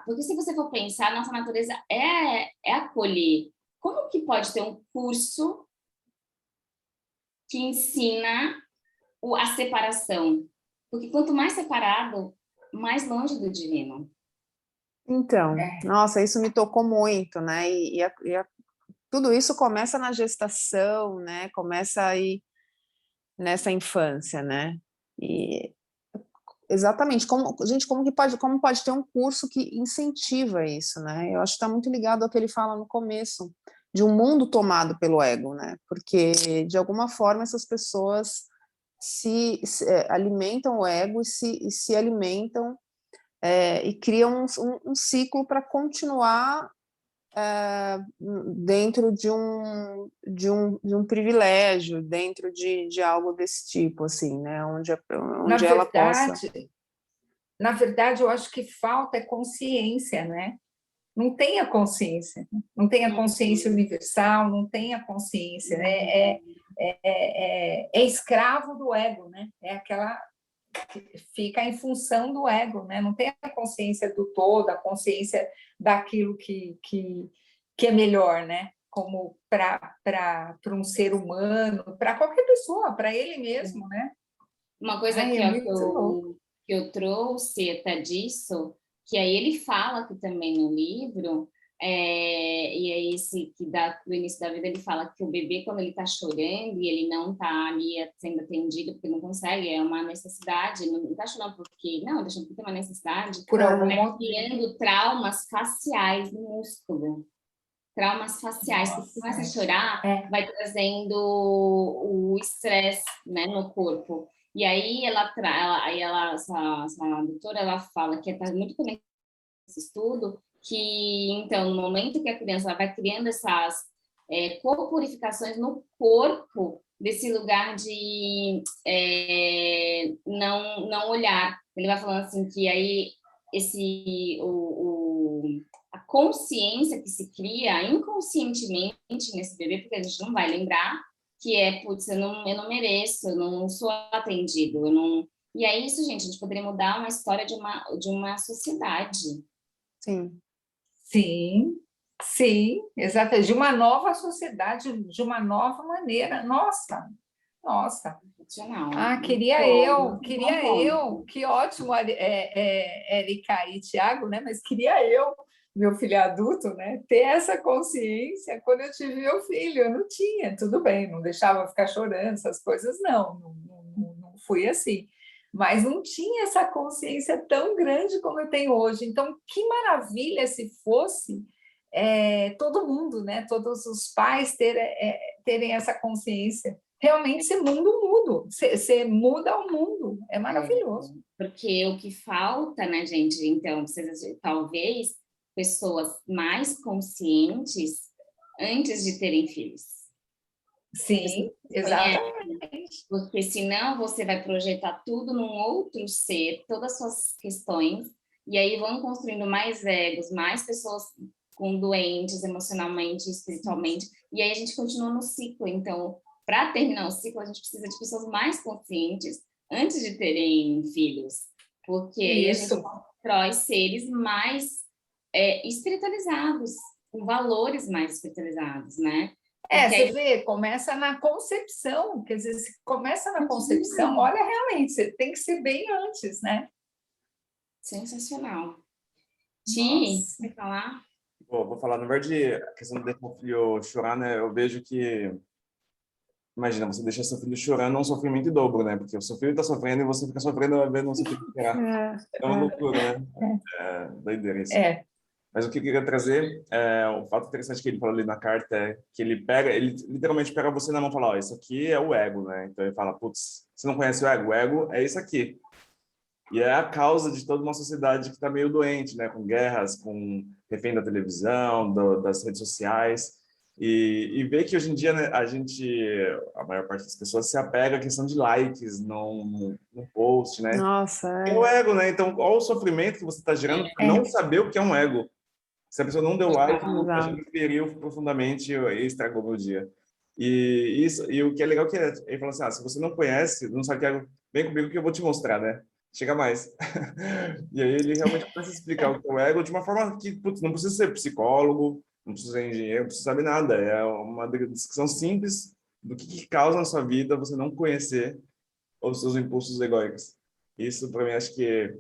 Porque se você for pensar, nossa natureza é acolher. Como que pode ter um curso que ensina a separação? Porque quanto mais separado, mais longe do divino. Então, É. nossa, isso me tocou muito, né? Tudo isso começa na gestação, né? Começa aí nessa infância, né? E exatamente, como pode ter um curso que incentiva isso, né? Eu acho que está muito ligado ao que ele fala no começo, de um mundo tomado pelo ego, né? Porque, de alguma forma, essas pessoas alimentam o ego e se alimentam e criam um ciclo para continuar dentro de um privilégio, dentro de algo desse tipo, assim, né? Na Onde ela possa... verdade, eu acho que falta é consciência, né? Não tem a consciência, não tem a consciência universal, não tem a consciência, né? É escravo do ego, né? É aquela que fica em função do ego, né? Não tem a consciência do todo, a consciência daquilo que é melhor, né? Como para um ser humano, para qualquer pessoa, para ele mesmo, né? Uma coisa Ai, que, é ó, muito louco. que eu trouxe até disso, que aí ele fala aqui também no livro, e é esse que dá do início da vida, ele fala que o bebê, quando ele está chorando e ele não está ali sendo atendido porque não consegue, é uma necessidade, não está chorando porque, não, ele está chorando porque tem uma necessidade, Por algum vai motivo. criando traumas faciais no músculo. Traumas faciais, que Nossa, começa a chorar, é. vai trazendo o estresse, né, no corpo. E aí essa doutora, ela fala que está muito conectada esse estudo, que então no momento que a criança vai criando essas corporificações no corpo, desse lugar de não olhar, ele vai falando assim que aí a consciência que se cria inconscientemente nesse bebê, porque a gente não vai lembrar, que putz, eu não mereço, eu não sou atendido, eu não... E é isso, gente, a gente poderia mudar uma história de uma sociedade. Sim. Sim, sim, exato. De uma nova sociedade, de uma nova maneira. Nossa, nossa. Ah, queria eu, que ótimo, Erika e Tiago, né? Mas queria eu, meu filho adulto, né? Ter essa consciência quando eu tive meu filho. Eu não tinha, tudo bem, não deixava ficar chorando, essas coisas, não fui assim. Mas não tinha essa consciência tão grande como eu tenho hoje. Então, que maravilha se fosse todo mundo, né? Todos os pais terem essa consciência. Realmente você muda o mundo, você muda o mundo, é maravilhoso. Porque o que falta, né, gente? Então, talvez pessoas mais conscientes antes de terem filhos. Sim, exatamente. Porque senão você vai projetar tudo num outro ser, todas as suas questões, e aí vão construindo mais egos, mais pessoas com doentes emocionalmente, espiritualmente, e aí a gente continua no ciclo. Então, para terminar o ciclo, a gente precisa de pessoas mais conscientes antes de terem filhos, porque aí a gente constrói seres mais espiritualizados, com valores mais espiritualizados, né? Você vê, começa na concepção, quer dizer, se começa na concepção, olha, realmente, você tem que ser bem antes, né? Sensacional. Ti, quer falar? Vou falar, na verdade, a questão de deixar o filho chorar, né? Eu vejo que, imagina, você deixa seu filho chorando, é um sofrimento em dobro, né? Porque o seu filho está sofrendo e você fica sofrendo vendo o seu filho chorar. É uma loucura, né? É doideira isso. Mas o que eu queria trazer, o fato interessante que ele fala ali na carta é que ele literalmente pega você na mão e fala, ó, isso aqui é o ego, né? Então ele fala, putz, você não conhece o ego é isso aqui. E é a causa de toda uma sociedade que está meio doente, né? Com guerras, com refém da televisão, das redes sociais. E ver que hoje em dia, né, a maior parte das pessoas se apega à questão de likes no post, né? Nossa, é o ego, né? Então, olha o sofrimento que você está gerando por não saber o que é um ego. Se a pessoa não deu like, a gente feriu profundamente e estragou o meu dia. E o que é legal que ele fala assim, se você não conhece, não sabe o que é, vem comigo que eu vou te mostrar, né? chega mais. E aí ele realmente começa a explicar o teu ego de uma forma que, putz, não precisa ser psicólogo, não precisa ser engenheiro, não precisa saber nada. É uma descrição simples do que causa na sua vida você não conhecer os seus impulsos egóicos. Isso, para mim, acho que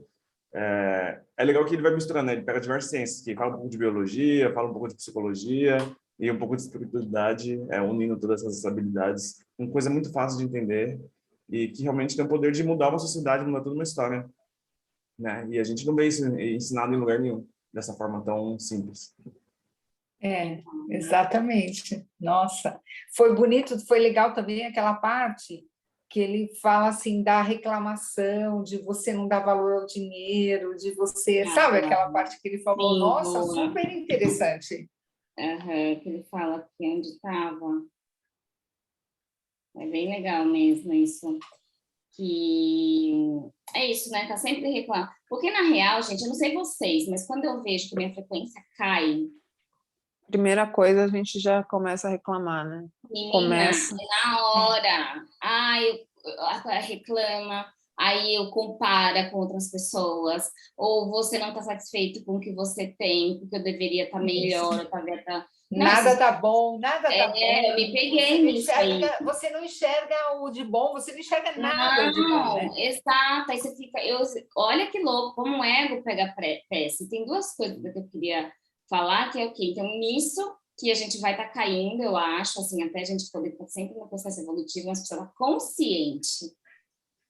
é legal que ele vai misturando, né? Ele pega diversas ciências, que fala um pouco de biologia, fala um pouco de psicologia e um pouco de espiritualidade, unindo todas essas habilidades. Uma coisa muito fácil de entender e que realmente tem o poder de mudar uma sociedade, mudar toda uma história, né? E a gente não vê isso ensinado em lugar nenhum, dessa forma tão simples. Exatamente. Nossa, foi bonito, foi legal também aquela parte que ele fala assim da reclamação, de você não dar valor ao dinheiro, de você, sabe aquela parte que ele falou? Sim, Nossa, boa. super interessante. Que ele fala que onde estava. É bem legal mesmo isso. Que é isso, né? Tá sempre reclamando. Porque, na real, gente, eu não sei vocês, mas quando eu vejo que minha frequência cai, Primeira coisa, a gente já começa a reclamar, né? menina, na hora, reclama, aí eu compara com outras pessoas, ou você não está satisfeito com o que você tem, porque eu deveria estar melhor, eu deveria estar... Nada tá bom, nada tá bom. Eu me peguei nisso aí. Você não enxerga o de bom, você não enxerga nada de bom, né? Exato, aí você fica... olha que louco, como o ego pega peça. Tem duas coisas que eu queria falar, que é o quê? Então, nisso que a gente vai estar caindo, eu acho, assim, até a gente poder estar sempre no processo evolutivo, mas precisa estar consciente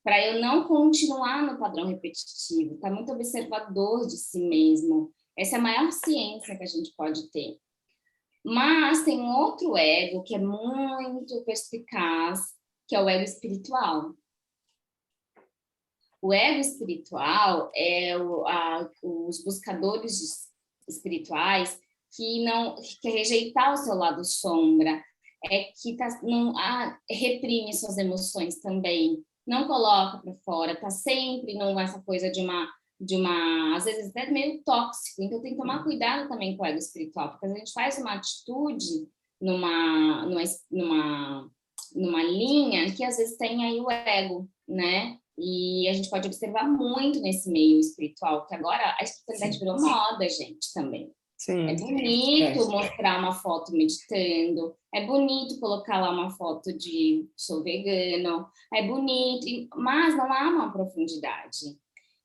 para eu não continuar no padrão repetitivo, tá muito observador de si mesmo. Essa é a maior ciência que a gente pode ter. Mas tem um outro ego que é muito perspicaz, que é o ego espiritual. O ego espiritual é os buscadores espirituais que não quer rejeitar o seu lado sombra, reprime suas emoções também, não coloca para fora, tá sempre nessa coisa de uma, às vezes até meio tóxico, então tem que tomar cuidado também com o ego espiritual, porque a gente faz uma atitude numa linha que às vezes tem aí o ego, né? E a gente pode observar muito nesse meio espiritual, que agora a espiritualidade virou moda, gente, também. Sim. É bonito mostrar uma foto meditando, é bonito colocar lá uma foto de sou vegano, é bonito, mas não há uma profundidade.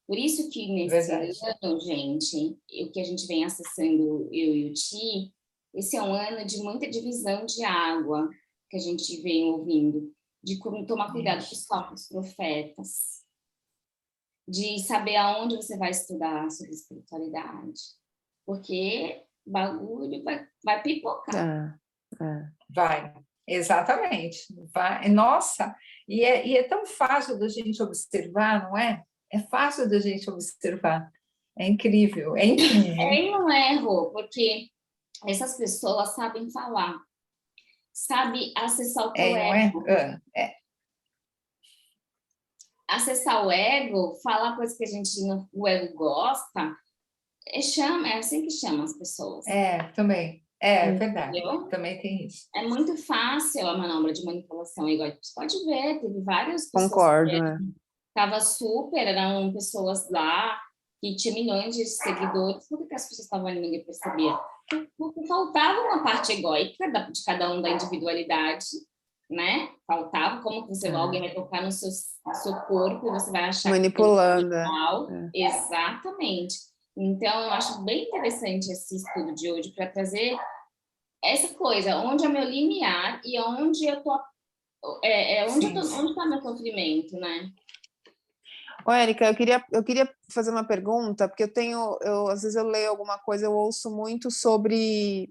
Por isso que nesse ano, gente, o que a gente vem acessando, eu e o Ti, esse é um ano de muita divisão de água que a gente vem ouvindo, de como tomar cuidado com os falsos profetas, de saber aonde você vai estudar sobre espiritualidade, porque bagulho vai pipocar. Vai, exatamente. Vai. Nossa, e é tão fácil da gente observar, não é? É fácil da gente observar. É incrível, é incrível. E não é, Rô, porque essas pessoas sabem falar, sabe acessar o teu ego. Acessar o ego, falar coisas que o ego gosta, é assim que chama as pessoas. Também. É verdade. Entendeu? Também tem isso. É muito fácil a manobra de manipulação igual. Você pode ver, teve várias pessoas. Concordo, Tava super, eram pessoas lá que tinham milhões de seguidores. Por que as pessoas estavam ali e ninguém percebia? Porque faltava uma parte egóica de cada um da individualidade, né? Faltava como que alguém vai tocar no seu corpo e você vai achar manipulando. Que é exatamente. Então, eu acho bem interessante esse estudo de hoje para trazer essa coisa, onde é meu limiar e onde eu tô, onde está meu sofrimento, né? Ô, Érica, eu queria fazer uma pergunta, porque às vezes eu leio alguma coisa, eu ouço muito sobre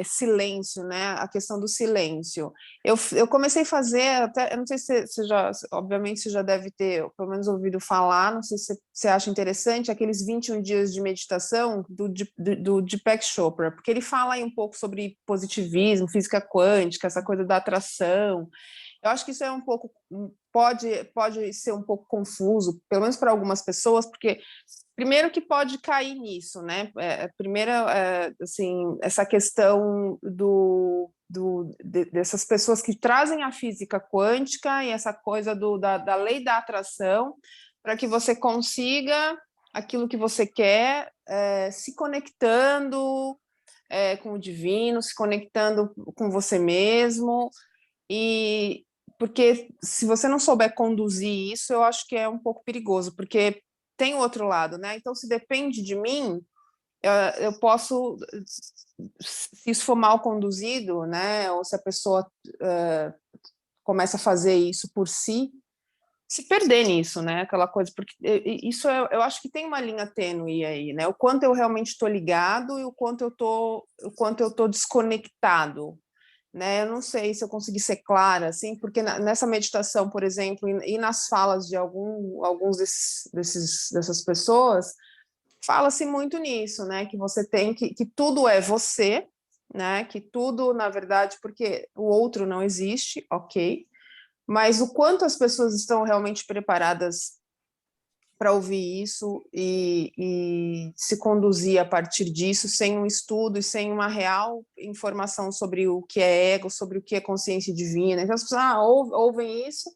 silêncio, né? A questão do silêncio. Eu comecei a fazer, até, eu não sei se você obviamente você já deve ter, pelo menos, ouvido falar, não sei se você acha interessante, aqueles 21 dias de meditação do Deepak Chopra, porque ele fala aí um pouco sobre positivismo, física quântica, essa coisa da atração. Eu acho que isso é um pouco, pode ser um pouco confuso, pelo menos para algumas pessoas, porque primeiro que pode cair nisso, né? Primeiro, assim, essa questão dessas pessoas que trazem a física quântica e essa coisa da lei da atração, para que você consiga aquilo que você quer, se conectando com o divino, se conectando com você mesmo, e porque se você não souber conduzir isso, eu acho que é um pouco perigoso, porque tem o outro lado, né? Então, se depende de mim, eu posso, se isso for mal conduzido, né? Ou se a pessoa começa a fazer isso por si, se perder nisso, né? Aquela coisa, porque isso eu acho que tem uma linha tênue aí, né? O quanto eu realmente estou ligado e o quanto eu tô desconectado, né? Eu não sei se eu consegui ser clara, assim, porque nessa meditação, por exemplo, e nas falas de alguns dessas pessoas, fala-se muito nisso, né? Que você tem que tudo é você, né? Que tudo, na verdade, porque o outro não existe, ok? Mas o quanto as pessoas estão realmente preparadas para ouvir isso e se conduzir a partir disso, sem um estudo e sem uma real informação sobre o que é ego, sobre o que é consciência divina. Então, as pessoas ouvem isso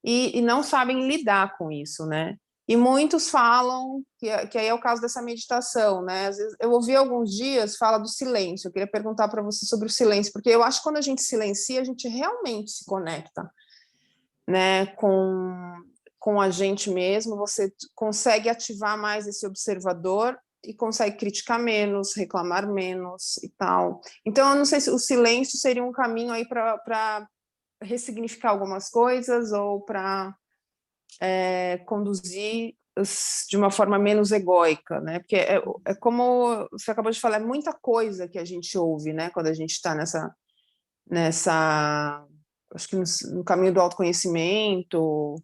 e não sabem lidar com isso, né? E muitos falam, que aí é o caso dessa meditação, né? Às vezes, eu ouvi alguns dias, fala do silêncio. Eu queria perguntar para você sobre o silêncio, porque eu acho que quando a gente silencia, a gente realmente se conecta, né, com a gente mesmo, você consegue ativar mais esse observador e consegue criticar menos, reclamar menos e tal. Então, eu não sei se o silêncio seria um caminho aí para ressignificar algumas coisas ou para conduzir de uma forma menos egóica, né? Porque é como você acabou de falar, é muita coisa que a gente ouve, né? Quando a gente está nessa acho que no caminho do autoconhecimento,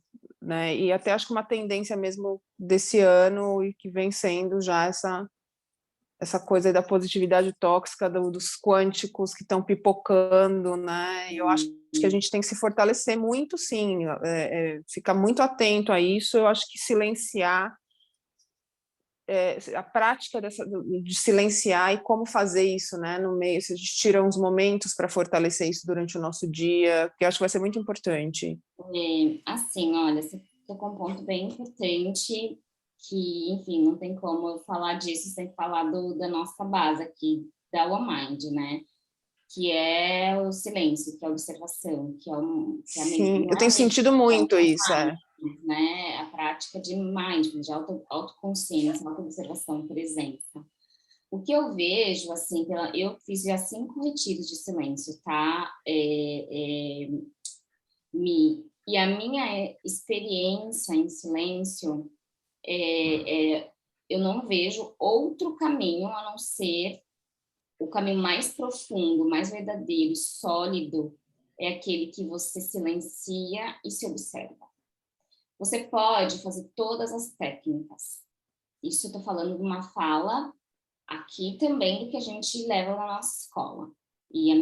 né? E até acho que uma tendência mesmo desse ano e que vem sendo já essa coisa da positividade tóxica, dos quânticos que estão pipocando, né? Eu acho que a gente tem que se fortalecer muito, sim, ficar muito atento a isso. Eu acho que silenciar, a prática de silenciar e como fazer isso, né? No meio, se a gente tira uns momentos para fortalecer isso durante o nosso dia, que eu acho que vai ser muito importante. Assim, olha, você tocou um ponto bem importante que, enfim, não tem como eu falar disso sem falar da nossa base aqui, da Mind, né? Que é o silêncio, que é a observação, que é Sim, eu tenho sentido muito isso, né? A prática de mindfulness, de autoconsciência, autoobservação, presença. O que eu vejo, assim, eu fiz já 5 retiros de silêncio, tá? E a minha experiência em silêncio, eu não vejo outro caminho a não ser o caminho mais profundo, mais verdadeiro, sólido, é aquele que você silencia e se observa. Você pode fazer todas as técnicas. Isso eu estou falando de uma fala aqui também do que a gente leva na nossa escola. E a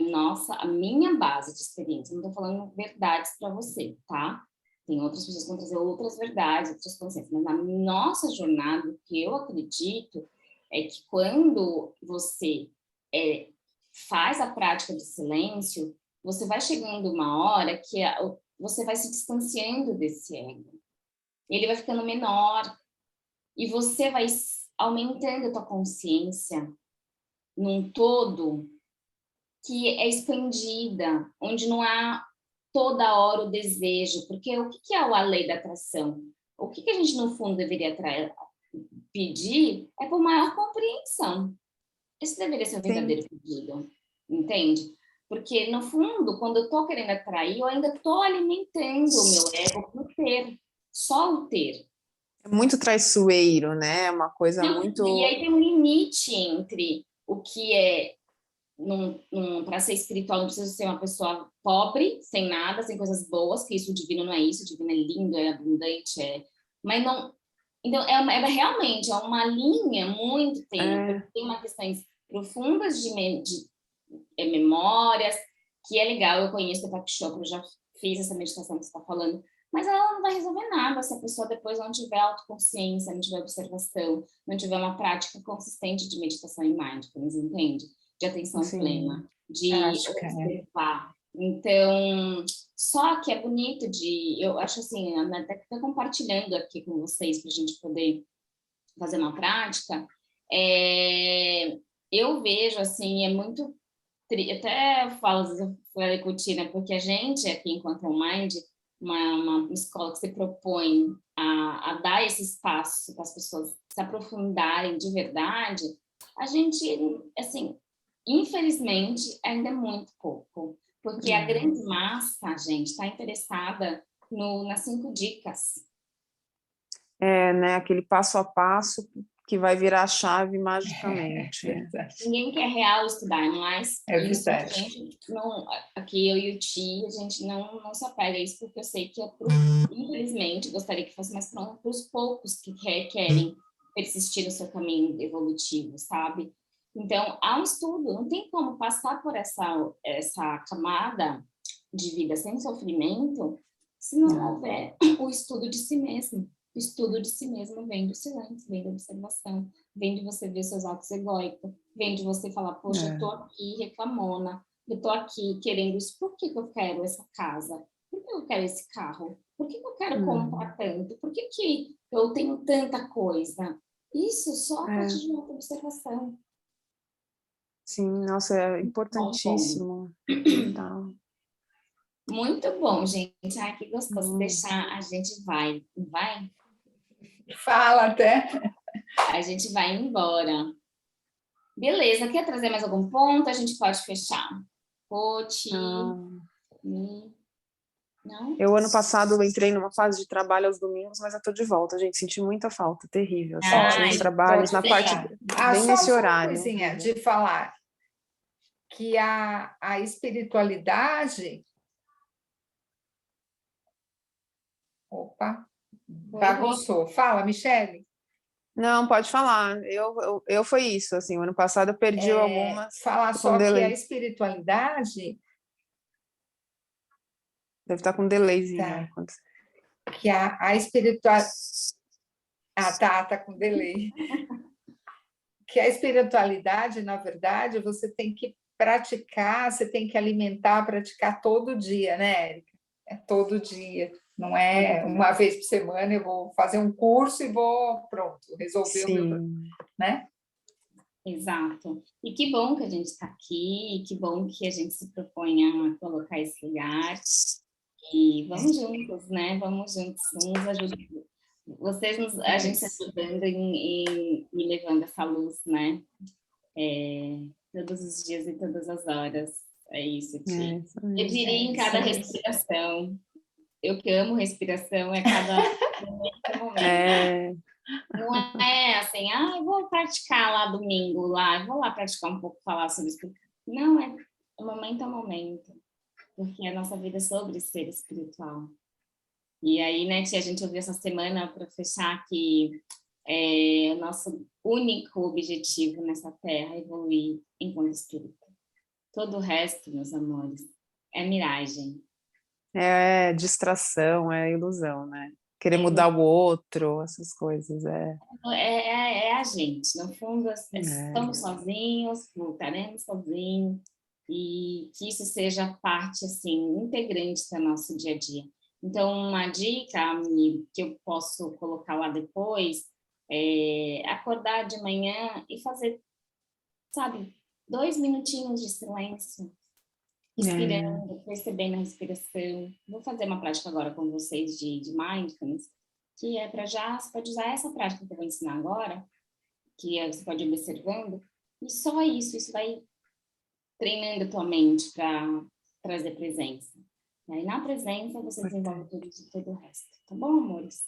minha base de experiência, não estou falando verdades para você, tá? Tem outras pessoas que vão trazer outras verdades, outras consciências, mas na nossa jornada, o que eu acredito é que quando você faz a prática de silêncio, você vai chegando uma hora que você vai se distanciando desse ego. Ele vai ficando menor e você vai aumentando a tua consciência num todo que é expandida, onde não há toda hora o desejo, porque o que é a lei da atração? O que a gente, no fundo, deveria pedir é por maior compreensão. Esse deveria ser o verdadeiro pedido, entende? Porque, no fundo, quando eu estou querendo atrair, eu ainda estou alimentando o meu ego por ter, só o ter. É muito traiçoeiro, né? Uma coisa muito... E aí tem um limite entre o que é, para ser espiritual, não precisa ser uma pessoa pobre, sem nada, sem coisas boas, que isso, o divino não é isso, o divino é lindo, é abundante, mas não... Então, realmente uma linha muito tênue, tem uma questões profundas de memórias, que é legal, eu conheço o Deepak Chopra, eu já fiz essa meditação que você está falando, mas ela não vai resolver nada se a pessoa depois não tiver autoconsciência, não tiver observação, não tiver uma prática consistente de meditação em mindfulness, entende? De atenção plena, de observar. Então, só que é bonito eu acho assim, até que estou compartilhando aqui com vocês para a gente poder fazer uma prática, eu vejo assim, é muito, até eu falo, às vezes eu falei com o Tina, porque a gente aqui em Quantum Mind, uma escola que se propõe a dar esse espaço para as pessoas se aprofundarem de verdade, a gente, assim, infelizmente, ainda é muito pouco, porque a grande massa, gente, está interessada nas 5 dicas. Né? Aquele passo a passo que vai virar a chave magicamente. Ninguém quer real estudar, mas isso a gente não, aqui eu e o Ti, a gente não se apega a isso, porque eu sei que infelizmente, gostaria que fosse mais para os poucos que querem persistir no seu caminho evolutivo, sabe? Então, há um estudo, não tem como passar por essa camada de vida sem sofrimento se não houver o estudo de si mesmo. O estudo de si mesmo vem do silêncio, vem da observação, vem de você ver seus atos egóicos, vem de você falar, poxa, eu tô aqui reclamona, eu tô aqui querendo isso, por que eu quero essa casa? Por que eu quero esse carro? Por que eu quero comprar tanto? Por que eu tenho tanta coisa? Isso só a partir de uma observação. Sim, nossa, é importantíssimo. Muito bom, gente. Ai, que gostoso. Se deixar, a gente vai. Vai? Fala até. A gente vai embora. Beleza, quer trazer mais algum ponto? A gente pode fechar. Não? Eu, ano passado, entrei numa fase de trabalho aos domingos, mas eu tô de volta, gente. Senti muita falta, terrível. Tinha uns trabalhos na parte bem nesse horário. Só uma coisinha de falar que a espiritualidade... Opa, bagunçou. Fala, Michele. Não, pode falar. Eu foi isso, assim, o ano passado eu perdi algumas. Falar só que a espiritualidade... Deve estar com delayzinho. Tá. Né? Que a espiritualidade... tá com delay. Que a espiritualidade, na verdade, você tem que praticar, você tem que alimentar, praticar todo dia, né, Érica? É todo dia. Não é uma vez por semana eu vou fazer um curso e vou, pronto, resolver o meu problema, né? Exato. E que bom que a gente está aqui, que bom que a gente se propõe a colocar esse lugar. E vamos juntos, né? Vamos juntos, nos ajudando. A gente se ajudando e levando essa luz, né? Todos os dias e todas as horas. É isso, Ti. Eu diria em cada respiração. Eu que amo respiração, é cada momento. Não é assim, eu vou praticar lá domingo, vou lá praticar um pouco, falar sobre isso. Não, é momento a momento, porque a nossa vida é sobre ser espiritual. E aí, né, Tia, a gente ouviu essa semana, para fechar, que o nosso único objetivo nessa Terra é evoluir enquanto espírito. Todo o resto, meus amores, é miragem. É distração, é ilusão, né? Querer mudar o outro, essas coisas. É a gente, no fundo, estamos sozinhos, voltaremos sozinhos, e que isso seja parte, assim, integrante do nosso dia a dia. Então, uma dica que eu posso colocar lá depois é acordar de manhã e fazer, sabe, 2 minutinhos de silêncio, respirando, percebendo a respiração. Vou fazer uma prática agora com vocês de mindfulness, que é para você pode usar essa prática que eu vou ensinar agora, que você pode ir observando, e só isso vai treinando a tua mente para trazer presença. E aí, na presença, você desenvolve todo o resto. Tá bom, amores?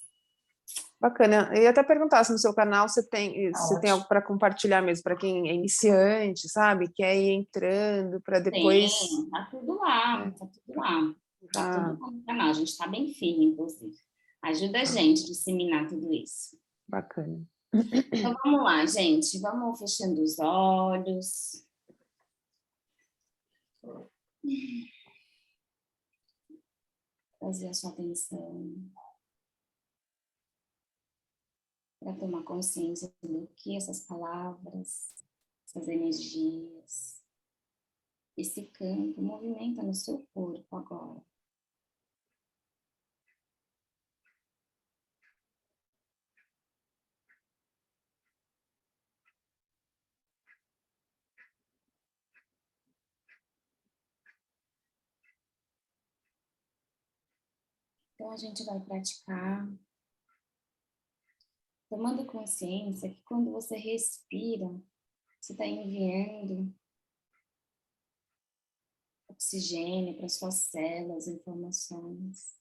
Bacana. Eu ia até perguntar se no seu canal você tem algo para compartilhar mesmo, para quem é iniciante, sabe? Quer ir entrando para depois... Tem, tá tudo lá, tá tudo lá. Tá tudo lá no canal, a gente está bem firme, inclusive. Ajuda a gente a disseminar tudo isso. Bacana. Então, vamos lá, gente. Vamos fechando os olhos. trazer a sua atenção para tomar consciência do que essas palavras, essas energias, esse campo movimenta no seu corpo agora. Então, a gente vai praticar, tomando consciência que quando você respira, você está enviando oxigênio para suas células, informações.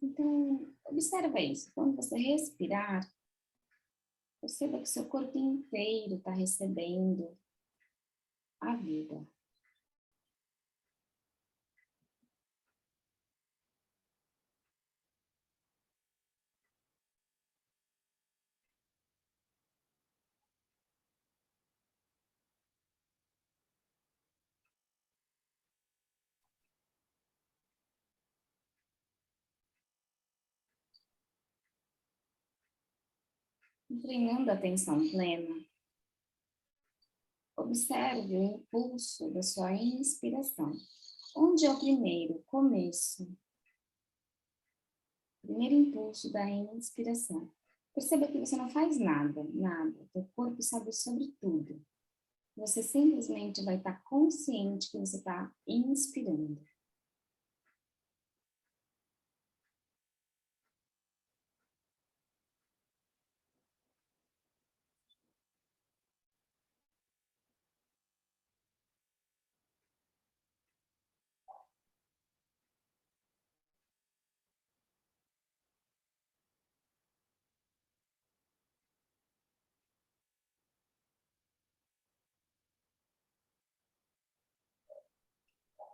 Então, observa isso. Quando você respirar, perceba que seu corpo inteiro está recebendo a vida. Treinando a atenção plena, observe o impulso da sua inspiração. Onde é o primeiro começo? Primeiro impulso da inspiração. Perceba que você não faz nada, nada. O corpo sabe sobre tudo. Você simplesmente vai estar consciente que você está inspirando.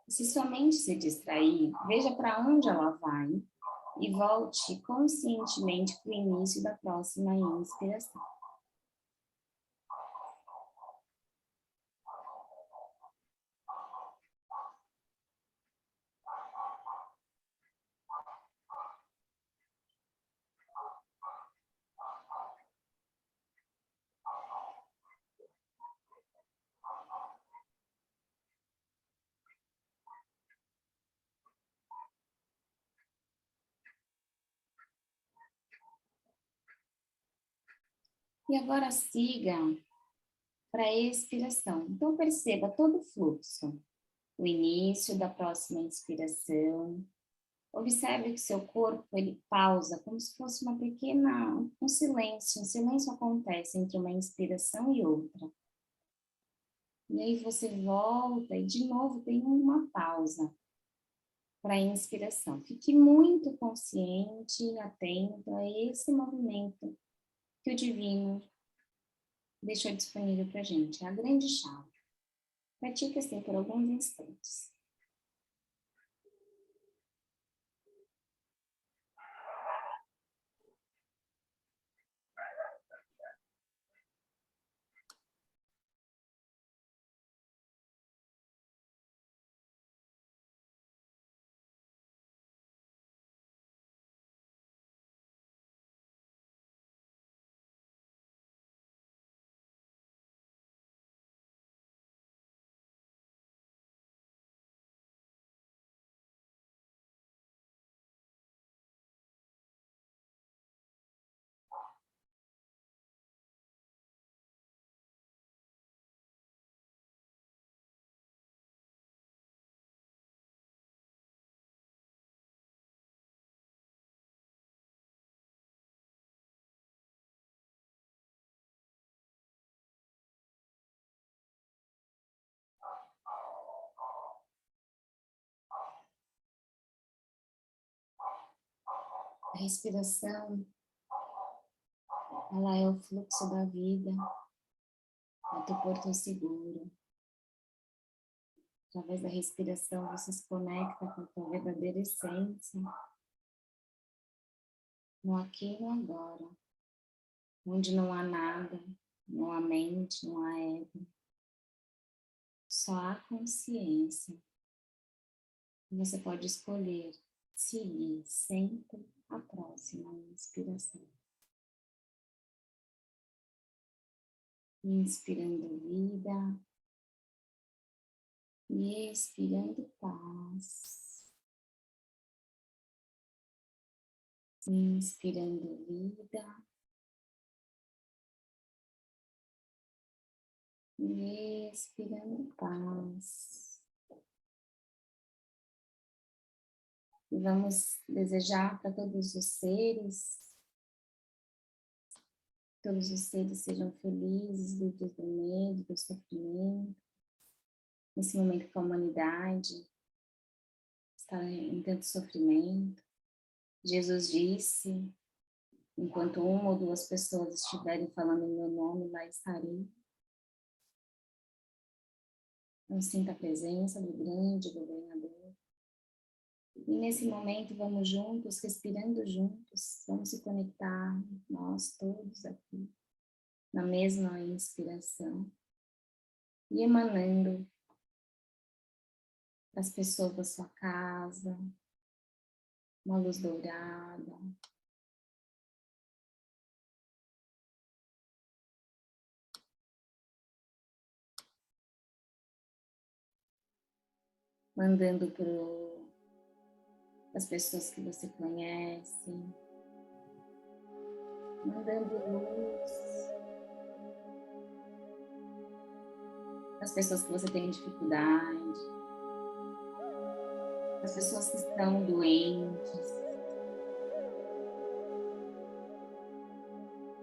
Se sua mente se distrair, veja para onde ela vai e volte conscientemente para o início da próxima inspiração. E agora siga para a expiração. Então perceba todo o fluxo. O início da próxima inspiração. Observe que seu corpo ele pausa como se fosse um silêncio. Um silêncio acontece entre uma inspiração e outra. E aí você volta e de novo tem uma pausa para a inspiração. Fique muito consciente e atento a esse movimento que o divino deixou disponível para a gente. É a grande chave. Pratique assim por alguns instantes. A respiração, ela é o fluxo da vida, é o teu porto seguro. Através da respiração você se conecta com a tua verdadeira essência, no aqui e no agora, onde não há nada, não há mente, não há ego, só há consciência. Você pode escolher seguir sempre a próxima inspiração. Inspirando vida e expirando paz. Inspirando vida e expirando paz. E vamos desejar para todos os seres sejam felizes, livres do medo, do sofrimento. Nesse momento que a humanidade está em tanto sofrimento, Jesus disse, enquanto uma ou duas pessoas estiverem falando em meu nome, lá estarei. Eu sinto a presença do grande governador. E nesse momento vamos juntos, respirando juntos, vamos se conectar, nós todos aqui, na mesma inspiração. E emanando para as pessoas da sua casa, uma luz dourada. Mandando para as pessoas que você conhece, mandando luz, as pessoas que você tem dificuldade, as pessoas que estão doentes,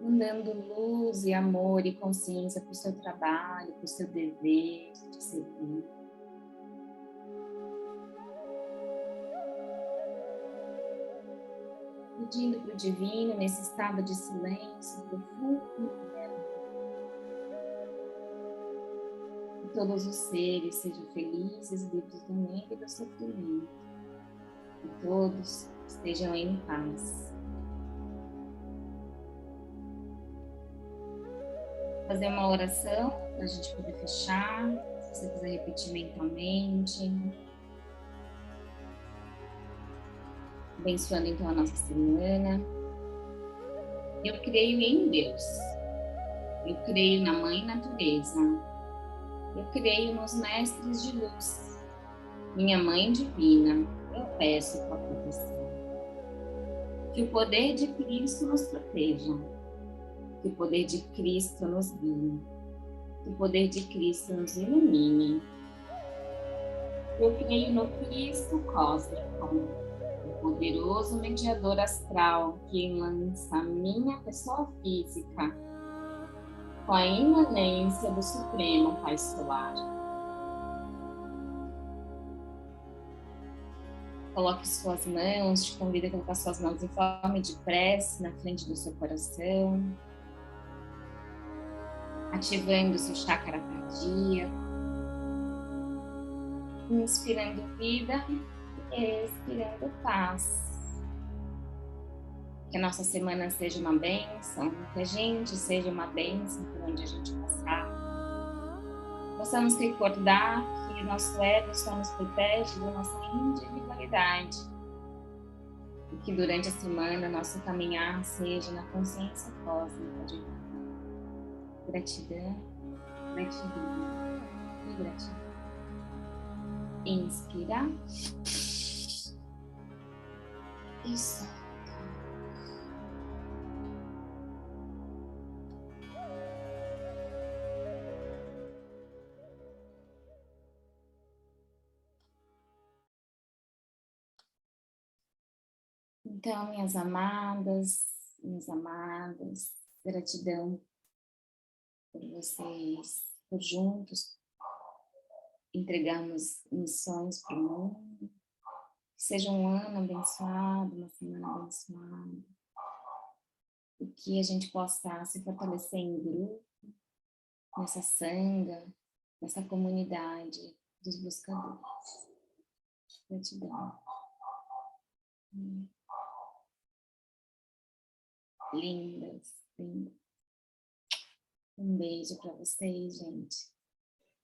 mandando luz e amor e consciência para o seu trabalho, para o seu dever de servir. Pedindo para o divino, nesse estado de silêncio profundo, que todos os seres sejam felizes, livres do medo e do sofrimento. Que todos estejam em paz. Fazer uma oração para a gente poder fechar, se você quiser repetir mentalmente. Abençoando então a nossa semana. Eu creio em Deus. Eu creio na Mãe Natureza. Eu creio nos mestres de luz. Minha Mãe Divina, eu peço tua proteção. Que o poder de Cristo nos proteja. Que o poder de Cristo nos guie. Que o poder de Cristo nos ilumine. Eu creio no Cristo cósmico, o poderoso mediador astral que lança a minha pessoa física com a imanência do Supremo Pai Solar. Coloque suas mãos, te convido a colocar suas mãos em forma de prece na frente do seu coração, ativando o seu chakra cardíaco, inspirando vida e expirando paz. Que a nossa semana seja uma bênção, que a gente seja uma bênção por onde a gente passar. Possamos recordar que o nosso ego só nos protege da nossa individualidade. E que durante a semana nosso caminhar seja na consciência cósmica de vida. Gratidão, gratidão e gratidão. Inspira. E solta. Então, minhas amadas, gratidão por vocês, por juntos entregarmos missões para o mundo. Que seja um ano abençoado, uma semana abençoada. E que a gente possa se fortalecer em grupo, nessa sanga, nessa comunidade dos buscadores. Gratidão. Lindas, lindas. Um beijo para vocês, gente.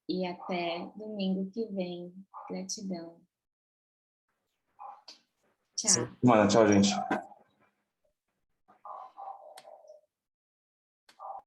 E até domingo que vem. Gratidão. Tchau. Mano, tchau, gente.